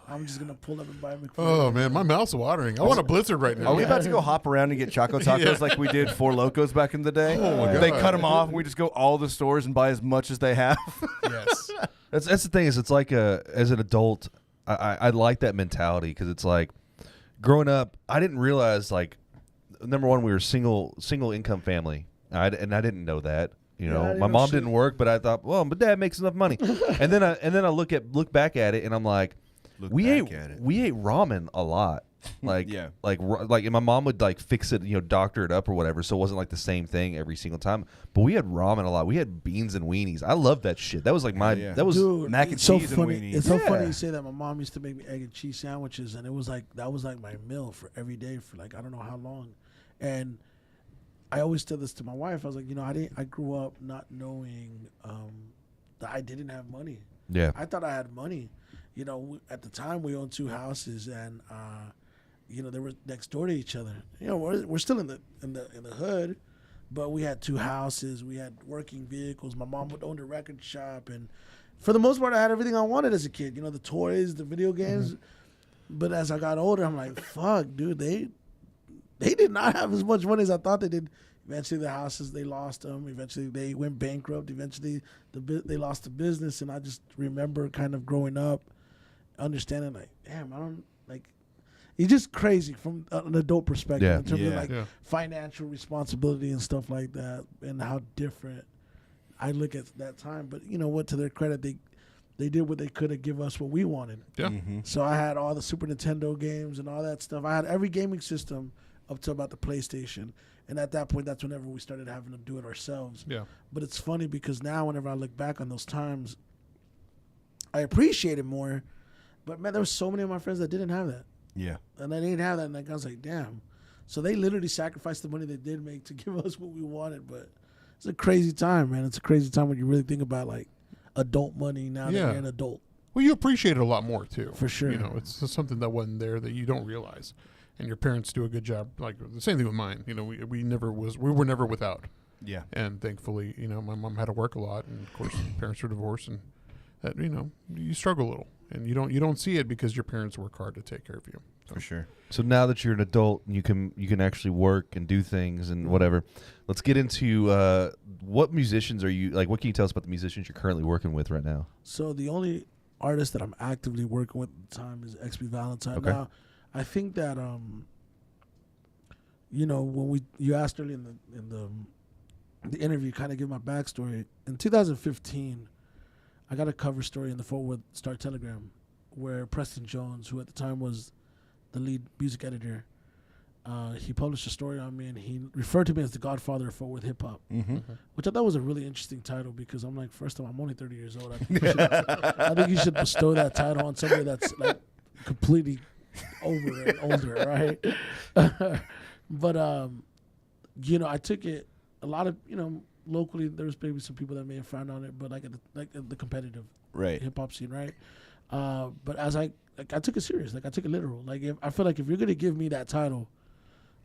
I'm just gonna pull up and buy a McFlurry. Oh man, my mouth's watering. I want a Blizzard right now. Are we about to go hop around and get Choco Tacos like we did Four Locos back in the day? Oh, my They God. cut them off, and we just go all the stores and buy as much as they have. Yes. that's the thing is it's like as an adult, I like that mentality because it's like growing up, I didn't realize like number one we were single income family, and I didn't know that. You know, my mom didn't work, but I thought, well, my dad makes enough money, and then I look back at it, and I'm like. We ate ramen a lot, like and my mom would like fix it, doctor it up or whatever, so it wasn't like the same thing every single time. But we had ramen a lot. We had beans and weenies. I loved that shit. That was like that was Dude, mac and it's so cheese funny. and weenies. It's so funny you say that. My mom used to make me egg and cheese sandwiches, and it was like that was like my meal for every day for like I don't know how long. And I always tell this to my wife. I was like, I grew up not knowing that I didn't have money. Yeah. I thought I had money. At the time we owned 2 houses, and they were next door to each other. We're still in the hood, but we had 2 houses. We had working vehicles. My mom would own a record shop, and for the most part, I had everything I wanted as a kid. The toys, the video games. Mm-hmm. But as I got older, I'm like, fuck, dude, they did not have as much money as I thought they did. Eventually, the houses, they lost them. Eventually, they went bankrupt. Eventually, they lost the business, and I just remember kind of growing up, understanding like, damn, I don't like. It's just crazy from an adult perspective in terms of financial responsibility and stuff like that, and how different I look at that time. But what? To their credit, they did what they could to give us what we wanted. Yeah. Mm-hmm. So I had all the Super Nintendo games and all that stuff. I had every gaming system up to about the PlayStation, and at that point, that's whenever we started having to do it ourselves. Yeah. But it's funny because now, whenever I look back on those times, I appreciate it more. But man, there were so many of my friends that didn't have that. Yeah. And they didn't have that, and I was like, damn. So they literally sacrificed the money they did make to give us what we wanted. But it's a crazy time, man. It's a crazy time when you really think about like adult money now that you're an adult. Well, you appreciate it a lot more too. For sure. It's just something that wasn't there that you don't realize, and your parents do a good job. Like the same thing with mine. We were never without. Yeah. And thankfully, my mom had to work a lot, and of course, parents were divorced, and that you struggle a little, and you don't see it because your parents work hard to take care of you. So. For sure. So now that you're an adult and you can actually work and do things and whatever, let's get into what musicians are you like? What can you tell us about the musicians you're currently working with right now? So the only artist that I'm actively working with at the time is XB Valentine. Okay. Now, I think that when you asked earlier in the interview, kind of give my backstory. In 2015, I got a cover story in the Fort Worth Star-Telegram where Preston Jones, who at the time was the lead music editor, he published a story on me, and he referred to me as the Godfather of Fort Worth hip hop, which I thought was a really interesting title because I'm like, first of all, I'm only 30 years old. I think you should bestow that title on somebody that's like completely over and older, right? But I took it. A lot of locally, there's maybe some people that may have frowned on it, but like at the competitive hip hop scene, right? But as I took it serious, I took it literal. I feel like if you're gonna give me that title,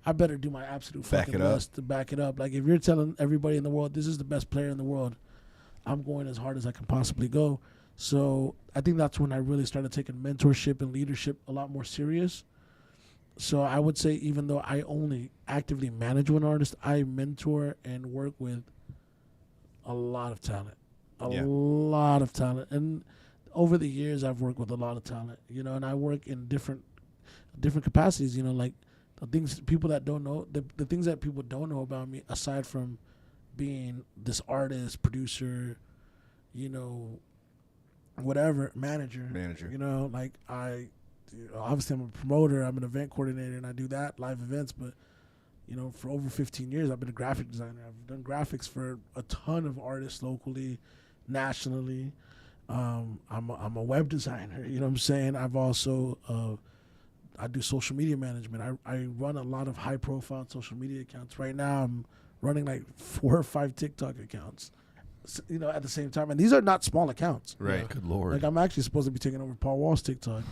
I better do my absolute fucking best to back it up. Like if you're telling everybody in the world this is the best player in the world, I'm going as hard as I can possibly go. So I think that's when I really started taking mentorship and leadership a lot more serious. So I would say even though I only actively manage one artist, I mentor and work with a lot of talent. A lot of talent. And over the years I've worked with a lot of talent, and I work in different capacities, like the things people that don't know, the things that people don't know about me aside from being this artist, producer, whatever, manager. Obviously I'm a promoter, I'm an event coordinator, and I do that, live events, but for over 15 years I've been a graphic designer. I've done graphics for a ton of artists locally, nationally. I'm a web designer, you know what I'm saying? I've also I do social media management. I run a lot of high profile social media accounts. Right now I'm running like 4 or 5 TikTok accounts, at the same time. And these are not small accounts. Right. Good Lord. Like I'm actually supposed to be taking over Paul Wall's TikTok.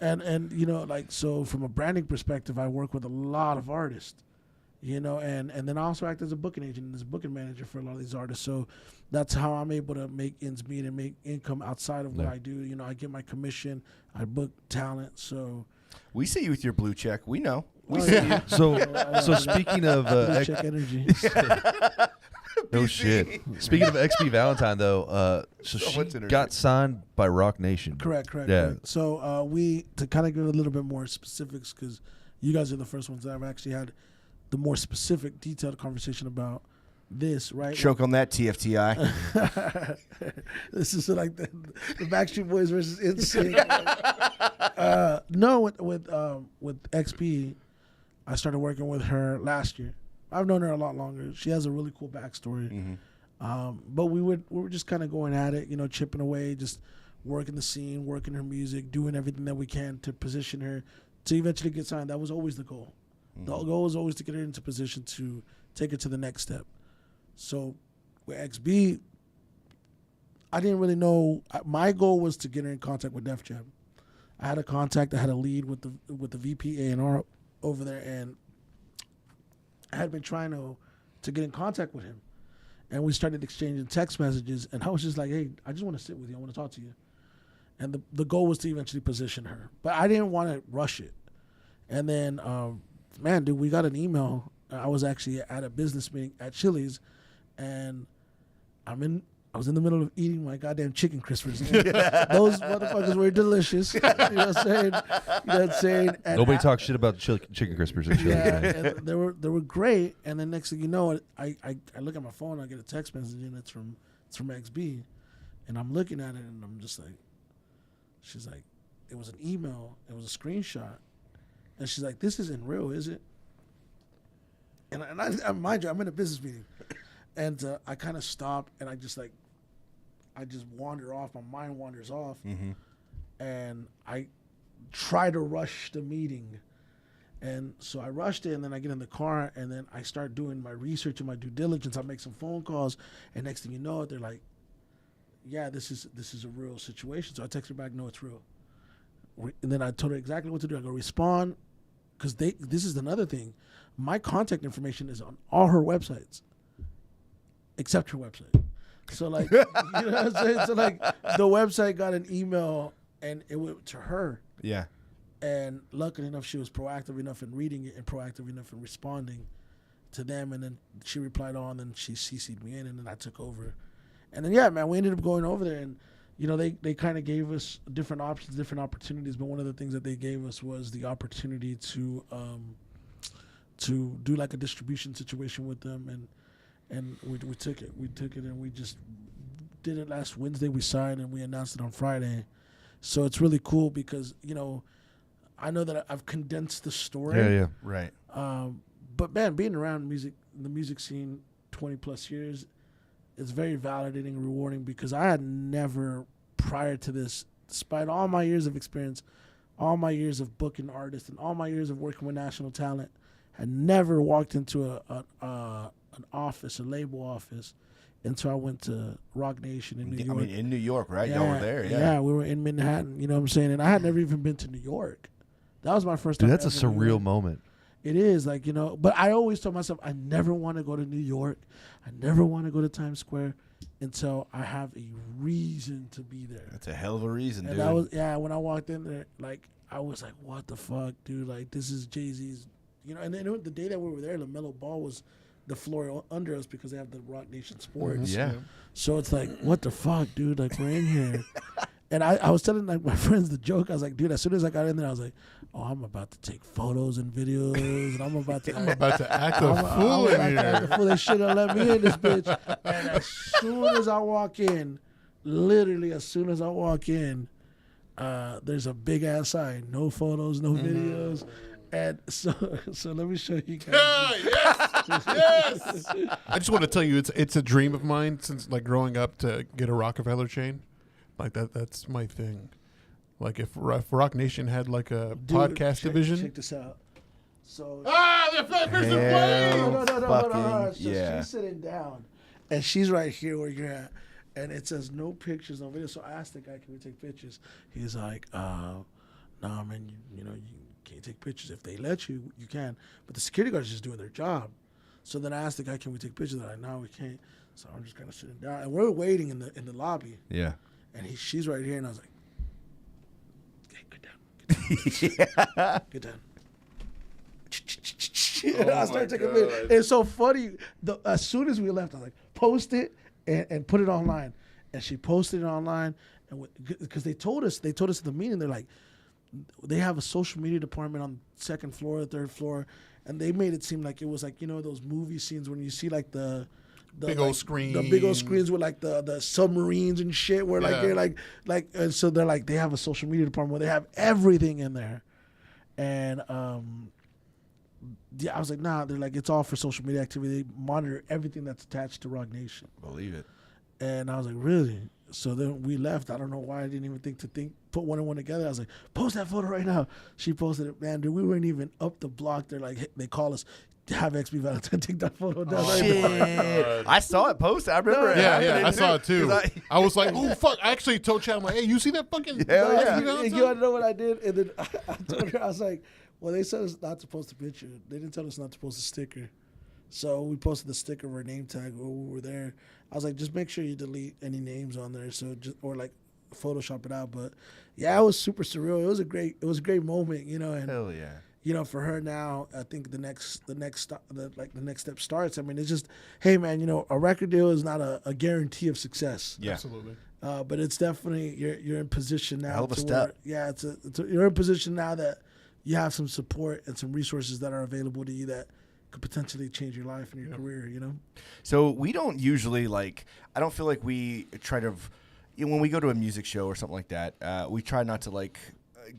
And so from a branding perspective, I work with a lot of artists. And then I also act as a booking agent and as a booking manager for a lot of these artists. So that's how I'm able to make ends meet and make income outside of what I do. I get my commission, I book talent. So We see you with your blue check. We know. We Oh, see yeah. you. So speaking of Blue check energy. no shit. Speaking of XP Valentine though, so So she much energy. got signed by Rock Nation. Correct. Yeah. Correct. So to kind of give a little bit more specifics, because you guys are the first ones that I've actually had the more specific, detailed conversation about this, right? Choke on that, TFTI. This is like the Backstreet Boys versus NSYNC. No, with XP, I started working with her last year. I've known her a lot longer. She has a really cool backstory. But we were just kind of going at it, chipping away, just working the scene, working her music, doing everything that we can to position her to eventually get signed. That was always the goal. The goal was always to get her into position to take her to the next step. So with XB, I didn't really know. My goal was to get her in contact with Def Jam. I had a contact. I had a lead with the VP A&R over there, and I had been trying to get in contact with him. And we started exchanging text messages, and I was just like, hey, I just want to sit with you. I want to talk to you. And the goal was to eventually position her. But I didn't want to rush it. And then, man, dude, we got an email. I was actually at a business meeting at Chili's, and I was in the middle of eating my goddamn chicken crispers. Those motherfuckers were delicious. You know what I'm saying? And Nobody talks shit about chicken crispers and shit. yeah, and they were great. And then next thing you know, I look at my phone, I get a text message, and it's from XB, and I'm looking at it, and I'm just like, she's like, it was an email, it was a screenshot, and she's like, this isn't real, is it? And I mind you, I'm in a business meeting, and I kind of stop, and I just wander off. My mind wanders off, and I try to rush the meeting. And so I rushed it, and then I get in the car, and then I start doing my research and my due diligence. I make some phone calls, and next thing you know, they're like, yeah, this is a real situation. So I text her back, no, it's real. And then I told her exactly what to do. I go, respond, because this is another thing. My contact information is on all her websites, except her website. So, like, you know what I'm saying? So, like, the website got an email, and it went to her. Yeah. And luckily enough, she was proactive enough in reading it and proactive enough in responding to them. And then she replied on, and she CC'd me in, and then I took over. And then, yeah, man, we ended up going over there, and, they kind of gave us different options, different opportunities. But one of the things that they gave us was the opportunity to do like a distribution situation with them. And we took it. We took it, and we just did it last Wednesday. We signed, and we announced it on Friday. So it's really cool because, I know that I've condensed the story. Yeah. Right. But, man, being around the music scene 20-plus years, it's very validating and rewarding because I had never, prior to this, despite all my years of experience, all my years of booking artists, and all my years of working with national talent, had never walked into an office, a label office, until I went to Rock Nation in New York. I mean, in New York, right? Yeah, Y'all were there, yeah. Yeah, we were in Manhattan, you know what I'm saying? And I had never even been to New York. That was my first time. Dude, that's a ever in New surreal York. moment. It is, like, but I always told myself I never want to go to New York. I never want to go to Times Square until I have a reason to be there. That's a hell of a reason, And dude. that was, when I walked in there, like, I was like, what the fuck, dude? Like, this is Jay-Z's, and then the day that we were there, LaMelo Ball was the floor under us because they have the Rock Nation Sports. Yeah. So it's like, what the fuck, dude? Like, we're in here. And I was telling, like, my friends the joke. I was like, dude, as soon as I got in there, I was like, oh, I'm about to take photos and videos, and I'm about to act a fool in here. They should have let me in this bitch. And as soon as I walk in, literally as soon as I walk in, there's a big ass sign, no photos, no videos. And so let me show you guys. Yes. I just want to tell you, it's a dream of mine since, like, growing up to get a Rockefeller chain. Like, that's my thing. Like if Rock Nation had like a Dude, podcast division. Check this out. So The Flippers are playing. no. So yeah. she's sitting down, and she's right here where you're at, and it says no pictures, no video. So I asked the guy, "Can we take pictures?" He's like, "No, man, you know, you can't take pictures. If they let you, you can. But the security guards just doing their job." So then I asked the guy, "Can we take pictures?" They're like, "No, we can't." So I'm just kind of sitting down, and we're waiting in the lobby, Yeah. and she's right here, and I was like, "Hey, get down, get down." I started taking videos. It's so funny. As soon as we left, I was like, post it and put it online. And she posted it online, and because they told us at the meeting, they're like, they have a social media department on the second floor, third floor, and they made it seem like it was like, you know, those movie scenes when you see like the big old screen, the big old screens with like the submarines and shit, where like they're like, and so they're like, they have a social media department where they have everything in there, and yeah, I was like, nah. They're like, it's all for social media activity. They monitor everything that's attached to Rock Nation. Believe it. And I was like, really? So then we left. I don't know why I didn't even think to put one and one together. I was like, post that photo right now. She posted it. Man, dude, we weren't even up the block. They're like, they call us, have XB Valentine take that photo down. Shit. I saw it posted. I remember it. Yeah, I saw it too. 'Cause I was like, oh, fuck. I actually told Chad, I'm like, hey, you see that fucking... Hell yeah. You want to know what I did? And then I told her, I was like, well, they said us not to post a picture. They didn't tell us not to post a sticker. So we posted the sticker of our name tag while we were there. I was like, just make sure you delete any names on there, or like Photoshop it out. But yeah, it was super surreal. It was a great moment, you know. And Hell yeah. you know, for her now, I think the next step starts. I mean, it's just, hey man, you know, a record deal is not a guarantee of success. Yeah. Absolutely. But it's definitely you're in position now. Hell of a to step. Where, you're in position now that you have some support and some resources that are available to you that could potentially change your life and your career, you know? So we don't usually I don't feel like we try to, when we go to a music show or something like that, we try not to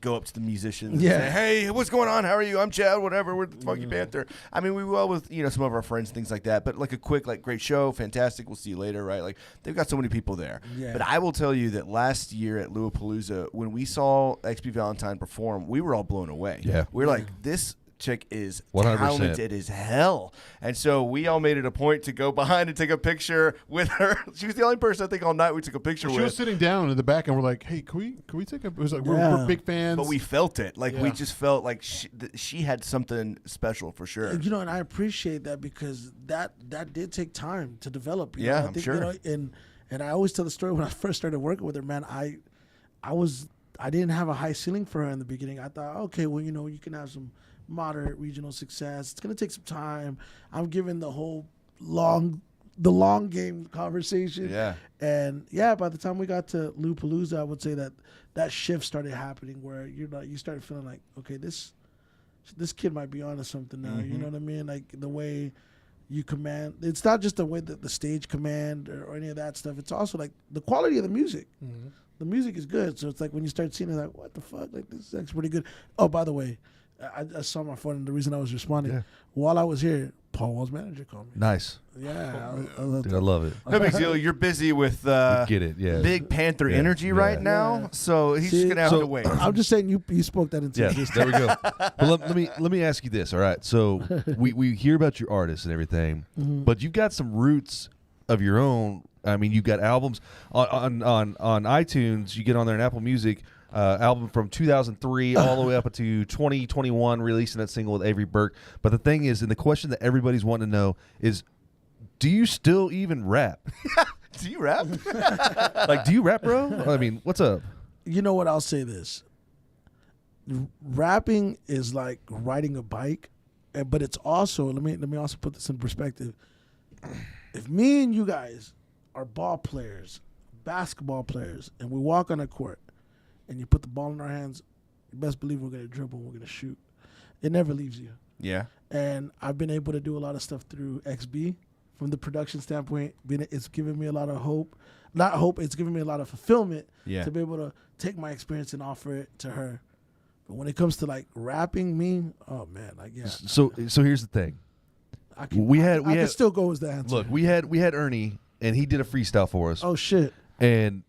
go up to the musicians and say, hey, what's going on? How are you? I'm Chad, whatever. We're the Funky Panther. I mean, we will with, some of our friends, things like that. But a quick, great show, fantastic, we'll see you later, right? They've got so many people there. Yeah. But I will tell you that last year at Lollapalooza, when we saw XP Valentine perform, we were all blown away. Yeah. We were like, this chick is 100%. talented as hell. And so we all made it a point to go behind and take a picture with her. She was the only person I think all night we took a picture with. She was sitting down in the back, and we're like, hey, can we take a... It was like, we're big fans. But we felt it. We just felt like she had something special for sure. And I appreciate that because that did take time to develop. Yeah, I I'm think, sure. And I always tell the story when I first started working with her, man, I didn't have a high ceiling for her in the beginning. I thought, okay, well, you can have some moderate regional success. It's going to take some time. I'm giving the whole long game conversation. Yeah. And by the time we got to Lollapalooza, I would say that shift started happening where you started feeling like, okay, this kid might be onto something now. Mm-hmm. You know what I mean? Like the way you command. It's not just the way that the stage command or any of that stuff. It's also like the quality of the music. Mm-hmm. The music is good. So it's like when you start seeing it, like, what the fuck? Like, this is actually pretty good. Oh, by the way, I saw my phone, and the reason I was responding, while I was here, Paul Wall's manager called me. Nice. Yeah. Dude, I love it. No big deal. You're busy with Get it, yeah. Big Panther energy right now, Yeah. so he's just gonna have to wait. I'm just saying you spoke that into Yeah, existence. there we go. Well, let me ask you this. All right, so we hear about your artists and everything, but you've got some roots of your own. I mean, you've got albums on iTunes. You get on there in Apple Music. Album from 2003 all the way up to 2021, releasing that single with Avery Burke. But the thing is, and the question that everybody's wanting to know is, do you still even rap? Do you rap? Do you rap, bro? I mean, what's up? You know what? I'll say this. Rapping is like riding a bike, but it's also, let me also put this in perspective. If me and you guys are ball players, basketball players, and we walk on a court, and you put the ball in our hands, you best believe we're going to dribble and we're going to shoot. It never leaves you. Yeah. And I've been able to do a lot of stuff through XB. From the production standpoint, it's given me a lot of hope. Not hope, it's given me a lot of fulfillment to be able to take my experience and offer it to her. But when it comes to rapping me, oh man, So here's the thing. I can still go as the answer. Look, we had Ernie, and he did a freestyle for us. Oh shit. And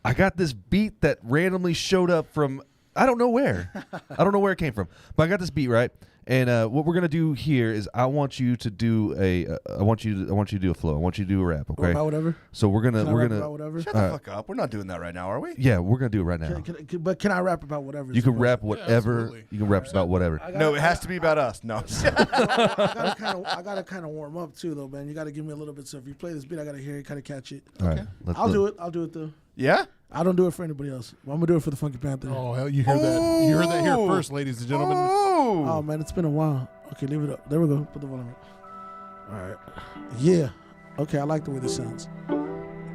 I got this beat that randomly showed up from I don't know where. I don't know where it came from. But I got this beat, right? And what we're gonna do here is I want you to do I want you to do a flow. I want you to do a rap, okay? About whatever. So we're gonna About whatever. Shut the fuck up. We're not doing that right now, are we? yeah, we're gonna do it right now. But can I rap about whatever? You can rap whatever. absolutely. You can rap about whatever. No, it has to be about us. No. I gotta kind of warm up too, though, man. You gotta give me a little bit. So if you play this beat, I gotta hear it, kind of catch it. All right. I'll do it. I'll do it though. Yeah? I don't do it for anybody else. Well, I'm gonna do it for the Funky Panther. Oh, hell, you heard that. You heard that here first, ladies and gentlemen. Oh man, it's been a while. Okay, leave it up. There we go. Put the volume up. All right. Yeah. Okay, I like the way this sounds.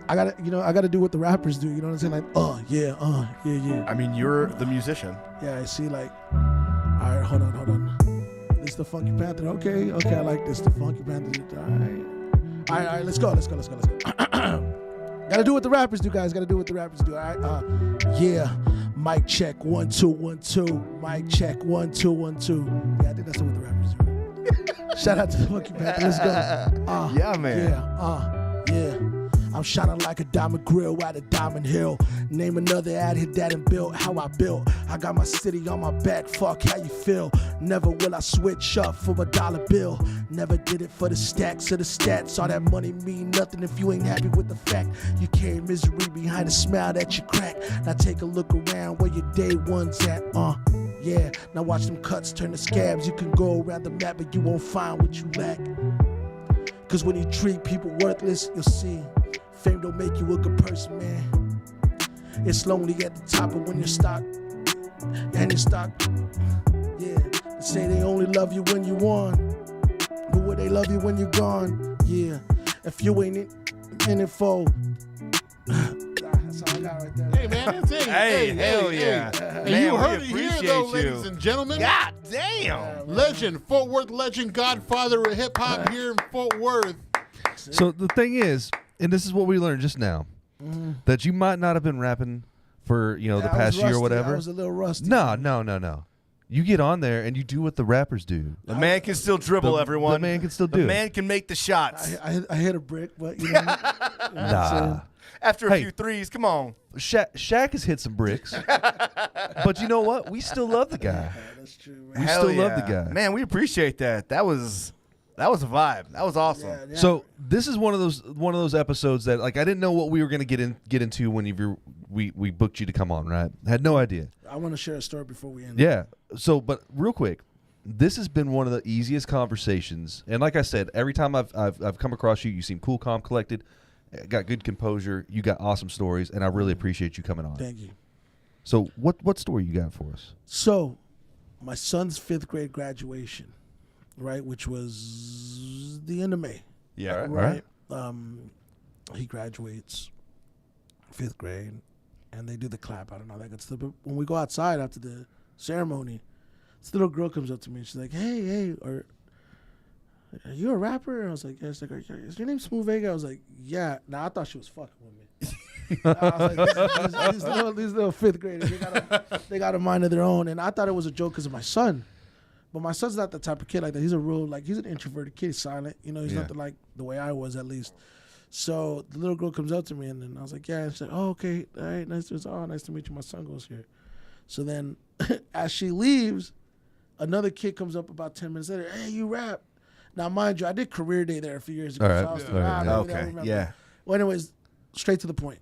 I gotta do what the rappers do. You know what I'm saying? Like, yeah. I mean, you're the musician. Yeah, I see. Like, all right, hold on. This the Funky Panther. Okay, I like this. The Funky Panther. All right. Let's go. Gotta do what the rappers do, guys. Gotta do what the rappers do. All right. Yeah. Mic check 1 2 1 2. Mic check 1 2 1 2. Yeah, I think that's what the rappers do. Shout out to the Funky Panther. Let's go. Yeah, man. Yeah. I'm shining like a diamond grill at a diamond hill. Name another ad hit that and built how I built. I got my city on my back, fuck how you feel. Never will I switch up for a dollar bill. Never did it for the stacks or the stats. All that money mean nothing if you ain't happy with the fact. You carry misery behind the smile that you crack. Now take a look around where your day one's at. Yeah, now watch them cuts turn to scabs. You can go around the map but you won't find what you lack. Cause when you treat people worthless, you'll see fame don't make you a good person, man. It's lonely at the top, but when you're stuck, and you're stuck, yeah. They say they only love you when you won, but will they love you when you're gone? Yeah. If you ain't in it for, that's all I got right there. Hey, man, that's it. Hey, hell yeah. And Man, you we heard it here, appreciate though, you. ladies and gentlemen. God damn. Legend, Fort Worth legend, Godfather of hip hop here in Fort Worth. So the thing is, and this is what we learned just now, that you might not have been rapping for the past year or whatever. I was a little rusty. No. You get on there and you do what the rappers do. The man can still dribble, everyone. The man can still The do it. man can make the shots. I hit a brick, but you know. Nah. After a Hey. few threes, come on. Shaq has hit some bricks. But you know what? We still love the guy. That's true, man. We Hell still love yeah. the guy. Man, we appreciate that. That was a vibe. That was awesome. Yeah. So this is one of those episodes that I didn't know what we were gonna get into when we booked you to come on, right? Had no idea. I want to share a story before we end. Yeah. So, but real quick, this has been one of the easiest conversations, and like I said, every time I've come across you, you seem cool, calm, collected, got good composure, you got awesome stories, and I really appreciate you coming on. Thank you. So, what story you got for us? So, my son's 5th grade graduation, right, which was the end of May. Yeah. Right. He graduates 5th grade, and they do the clap. I don't know that good stuff. But when we go outside after the ceremony, this little girl comes up to me and she's like, "Hey, are you a rapper?" And I was like, "Yeah." She's like, "Is your name Smoothvega?" I was like, "Yeah." Now I thought she was fucking with me. I was like, these little 5th graders, they got a mind of their own, and I thought it was a joke because of my son. But my son's not the type of kid like that. He's a real, he's an introverted kid. He's silent. He's not the way I was, at least. So the little girl comes up to me, and then I was like, "Yeah." And she's like, "Oh, okay. All right. Nice to meet you. My son goes here." So then as she leaves, another kid comes up about 10 minutes later. "Hey, you rap." Now, mind you, I did career day there a few years ago. All right. So I was All right, yeah. maybe I Okay. remember. Yeah. Well, anyways, straight to the point.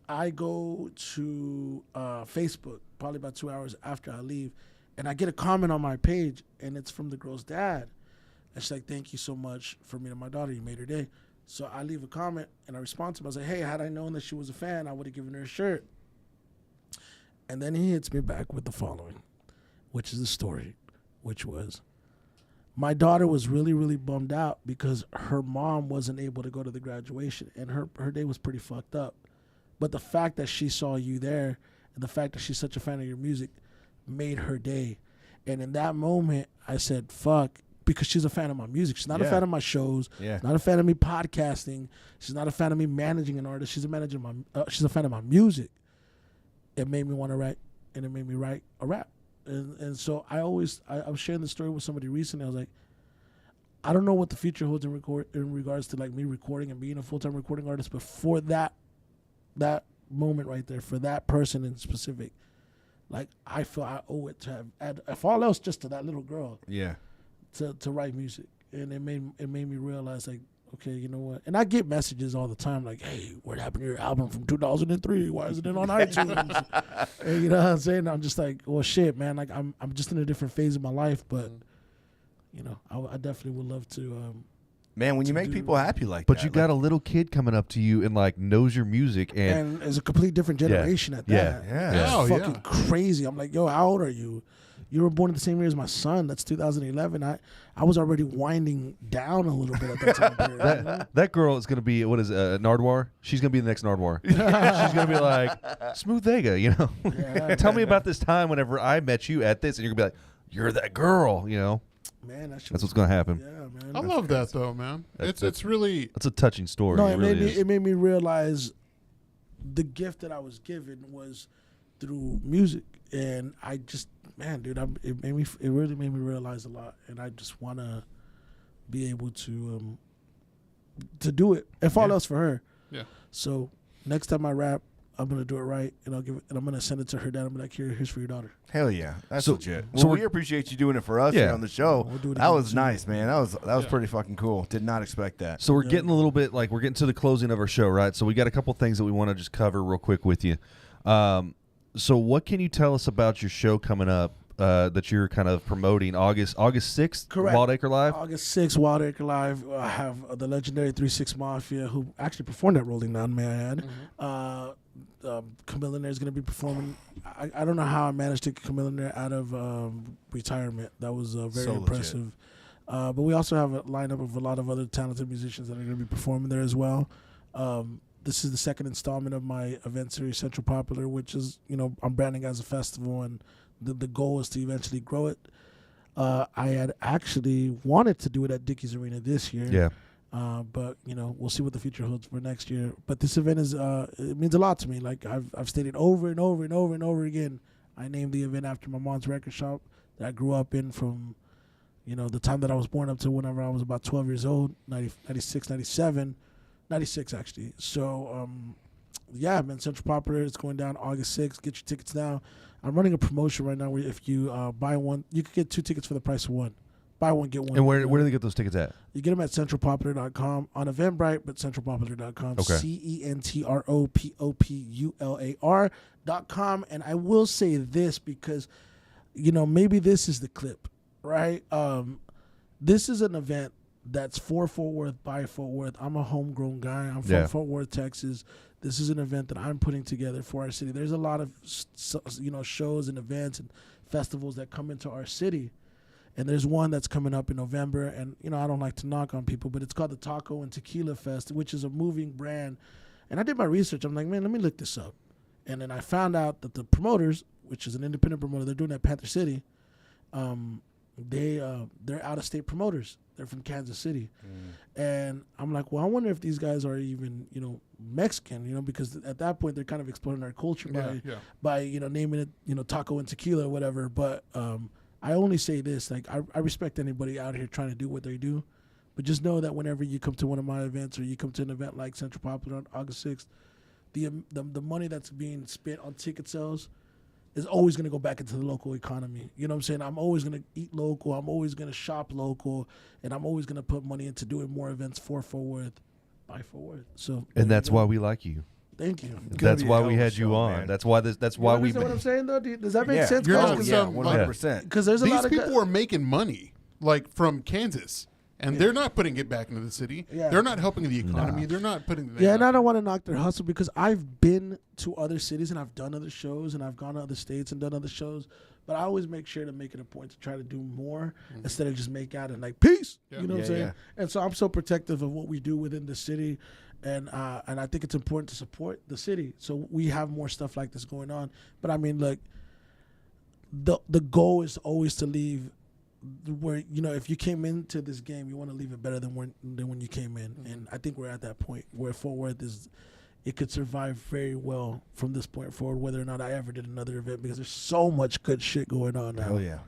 I go to Facebook probably about 2 hours after I leave, and I get a comment on my page, and it's from the girl's dad. And she's like, "Thank you so much for meeting my daughter. You made her day." So I leave a comment, and I respond to him. I was like, "Hey, had I known that she was a fan, I would have given her a shirt." And then he hits me back with the following, which is the story, which was, my daughter was really, really bummed out because her mom wasn't able to go to the graduation, and her day was pretty fucked up. But the fact that she saw you there and the fact that she's such a fan of your music made her day. And in that moment, I said, fuck, because she's a fan of my music. She's not a fan of my shows. Yeah. Not a fan of me podcasting. She's not a fan of me managing an artist. She's a fan of my music. It made me want to write, and it made me write a rap. And so I was sharing the story with somebody recently. I was like, I don't know what the future holds in regards to me recording and being a full-time recording artist, but for that moment right there for that person in specific. Like, I feel I owe it to have, if all else, just to that little girl. Yeah. To write music, and it made me realize, like, okay, you know what? And I get messages all the time like, "Hey, what happened to your album from 2003? Why isn't it on iTunes?" And you know what I'm saying? I'm just like, well, shit, man. Like, I'm just in a different phase of my life, but you know, I definitely would love to. Man, when you make people happy like But that. you got a little kid coming up to you and like knows your music and it's a complete different generation at that. Yeah. It's fucking crazy. I'm like, yo, how old are you? You were born in the same year as my son. That's 2011. I was already winding down a little bit at that time period. You know? That girl is going to be, what is Nardwar? She's going to be the next Nardwar. She's going to be like, Smoothvega, you know? Yeah, Tell me about this time whenever I met you at this. And you're going to be like, you're that girl, you know? Man, that's what's going to happen. Yeah, man. I love that though, man. It's really. That's a touching story. No, it made me realize the gift that I was given was through music, and I just, man, dude, it really made me realize a lot, and I just want to be able to do it, if all else for her. Yeah. So next time I rap, I'm gonna do it right, and I'm gonna send it to her dad. I'm like, here's for your daughter. Hell yeah, that's So- legit. so Well, we appreciate you doing it for us Yeah. here on the show. We'll do it That again was soon. nice, man. That was pretty fucking cool. Did not expect that. So we're getting a little bit, like, we're getting to the closing of our show, right? So we got a couple things that we want to just cover real quick with you. So what can you tell us about your show coming up that you're kind of promoting August 6th? Correct. Wild Acre Live? August 6th, Wild Acre Live. I have the legendary 3-6 Mafia, who actually performed at Rolling Down, may I add. Camillionaire is going to be performing. I don't know how I managed to get Camillionaire out of retirement. That was very So impressive. But we also have a lineup of a lot of other talented musicians that are going to be performing there as well. This is the second installment of my event series, Central Popular, which is, you know, I'm branding as a festival, and the goal is to eventually grow it. I had actually wanted to do it at Dickies Arena this year. Yeah. But you know, we'll see what the future holds for next year. But this event is it means a lot to me. Like I've stated over and over and over and over again. I named the event after my mom's record shop that I grew up in from, you know, the time that I was born up to whenever I was about 12 years old, 96, 97, 96 actually. So yeah, man, Central Popular is going down August 6th. Get your tickets now. I'm running a promotion right now where if you buy one, you could get 2 tickets for the price of one. Buy one, get one. And where do they get those tickets at? You get them at centralpopular.com, on Eventbrite, but centralpopular.com. Okay. CENTROPOPULAR.com. And I will say this because, you know, maybe this is the clip, right? This is an event that's for Fort Worth, by Fort Worth. I'm a homegrown guy. I'm from Fort Worth, Texas. This is an event that I'm putting together for our city. There's a lot of, you know, shows and events and festivals that come into our city. And there's one that's coming up in November, and, you know, I don't like to knock on people, but it's called the Taco and Tequila Fest, which is a moving brand. And I did my research. I'm like, man, let me look this up. And then I found out that the promoters, which is an independent promoter, they're doing that at Panther City, they're out-of-state promoters. They're from Kansas City. And I'm like, well, I wonder if these guys are even, you know, Mexican, you know, because at that point they're kind of exploring our culture by, you know, naming it, you know, Taco and Tequila or whatever. But I only say this, like, I respect anybody out here trying to do what they do, but just know that whenever you come to one of my events or you come to an event like Central Popular on August 6th, the money that's being spent on ticket sales is always going to go back into the local economy. You know what I'm saying? I'm always going to eat local. I'm always going to shop local, and I'm always going to put money into doing more events for Fort Worth, by Fort Worth. So, And that's why we like you. Thank you. That's be a why hell we of a had you show, on. man. That's why You we. understand what I'm saying, though? Does that make sense? You're guys? not 'Cause, some, 100%. because there's a These lot of people are making money, like, from Kansas, and they're not putting it back into the city. Yeah. They're not helping the economy. They're not putting the and I don't want to knock their hustle because I've been to other cities and I've done other shows and I've gone to other states and done other shows, but I always make sure to make it a point to try to do more instead of just make out and like peace. Yeah. You know what I'm Yeah, saying? yeah. And so I'm so protective of what we do within the city, and I think it's important to support the city. So we have more stuff like this going on. But I mean, look, the goal is always to leave where, you know, if you came into this game, you want to leave it better than when you came in. And I think we're at that point where Fort Worth is, it could survive very well from this point forward, whether or not I ever did another event, because there's so much good shit going on now. Hell yeah.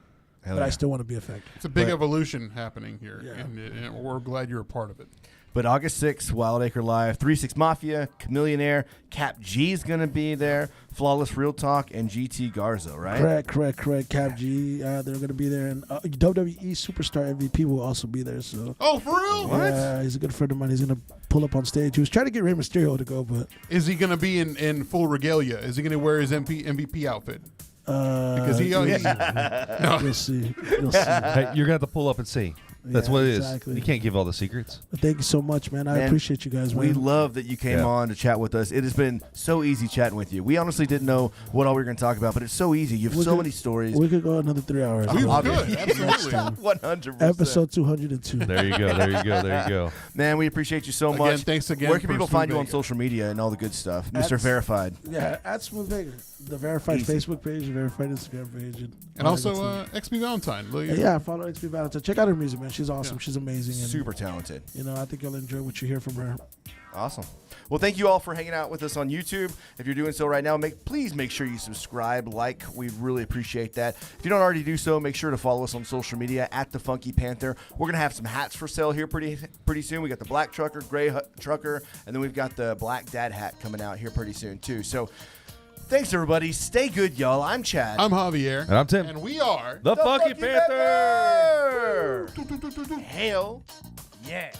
Hell But yeah. I still want to be effective. It's a big evolution happening here, Yeah. and we're glad you're a part of it. But August 6th, Wild Acre Live, 3-6 Mafia, Chameleonaire, Cap G's going to be there, Flawless Real Talk, and GT Garza, right? Correct. Cap G, they're going to be there. And WWE Superstar MVP will also be there. So. Oh, for real? Yeah, he's a good friend of mine. He's going to pull up on stage. He was trying to get Rey Mysterio to go, but... Is he going to be in full regalia? Is he going to wear his MVP outfit? Because you'll see. You'll see. Hey, you're gonna have to pull up and see. That's what it is. Exactly. You can't give all the secrets. But thank you so much, man. I appreciate you guys, man. We love that you came on to chat with us. It has been so easy chatting with you. We honestly didn't know what all we were going to talk about, but it's so easy. You have so many stories. We could go another 3 hours. We bro. could, absolutely. 100%. Episode 202. There you go. Man, we appreciate you so much. Thanks again. Where can people find you on Smoothvega. social media and all the good stuff? Mr. Verified. Yeah, at Smoothvega. The verified Easy. Facebook page, the verified Instagram page. And also XB Valentine. Yeah, follow XP Valentine. Check out her music, man. She's awesome. She's amazing. And, Super talented. You know, I think you'll enjoy what you hear from her. Awesome. Well, thank you all for hanging out with us on YouTube. If you're doing so right now, please make sure you subscribe, like. We really appreciate that. If you don't already do so, make sure to follow us on social media at The Funky Panther. We're going to have some hats for sale here pretty soon. We got the black trucker, gray trucker, and then we've got the black dad hat coming out here pretty soon too. So thanks, everybody. Stay good, y'all. I'm Chad. I'm Javier. And I'm Tim. And we are The Funky Panther. Hell yeah.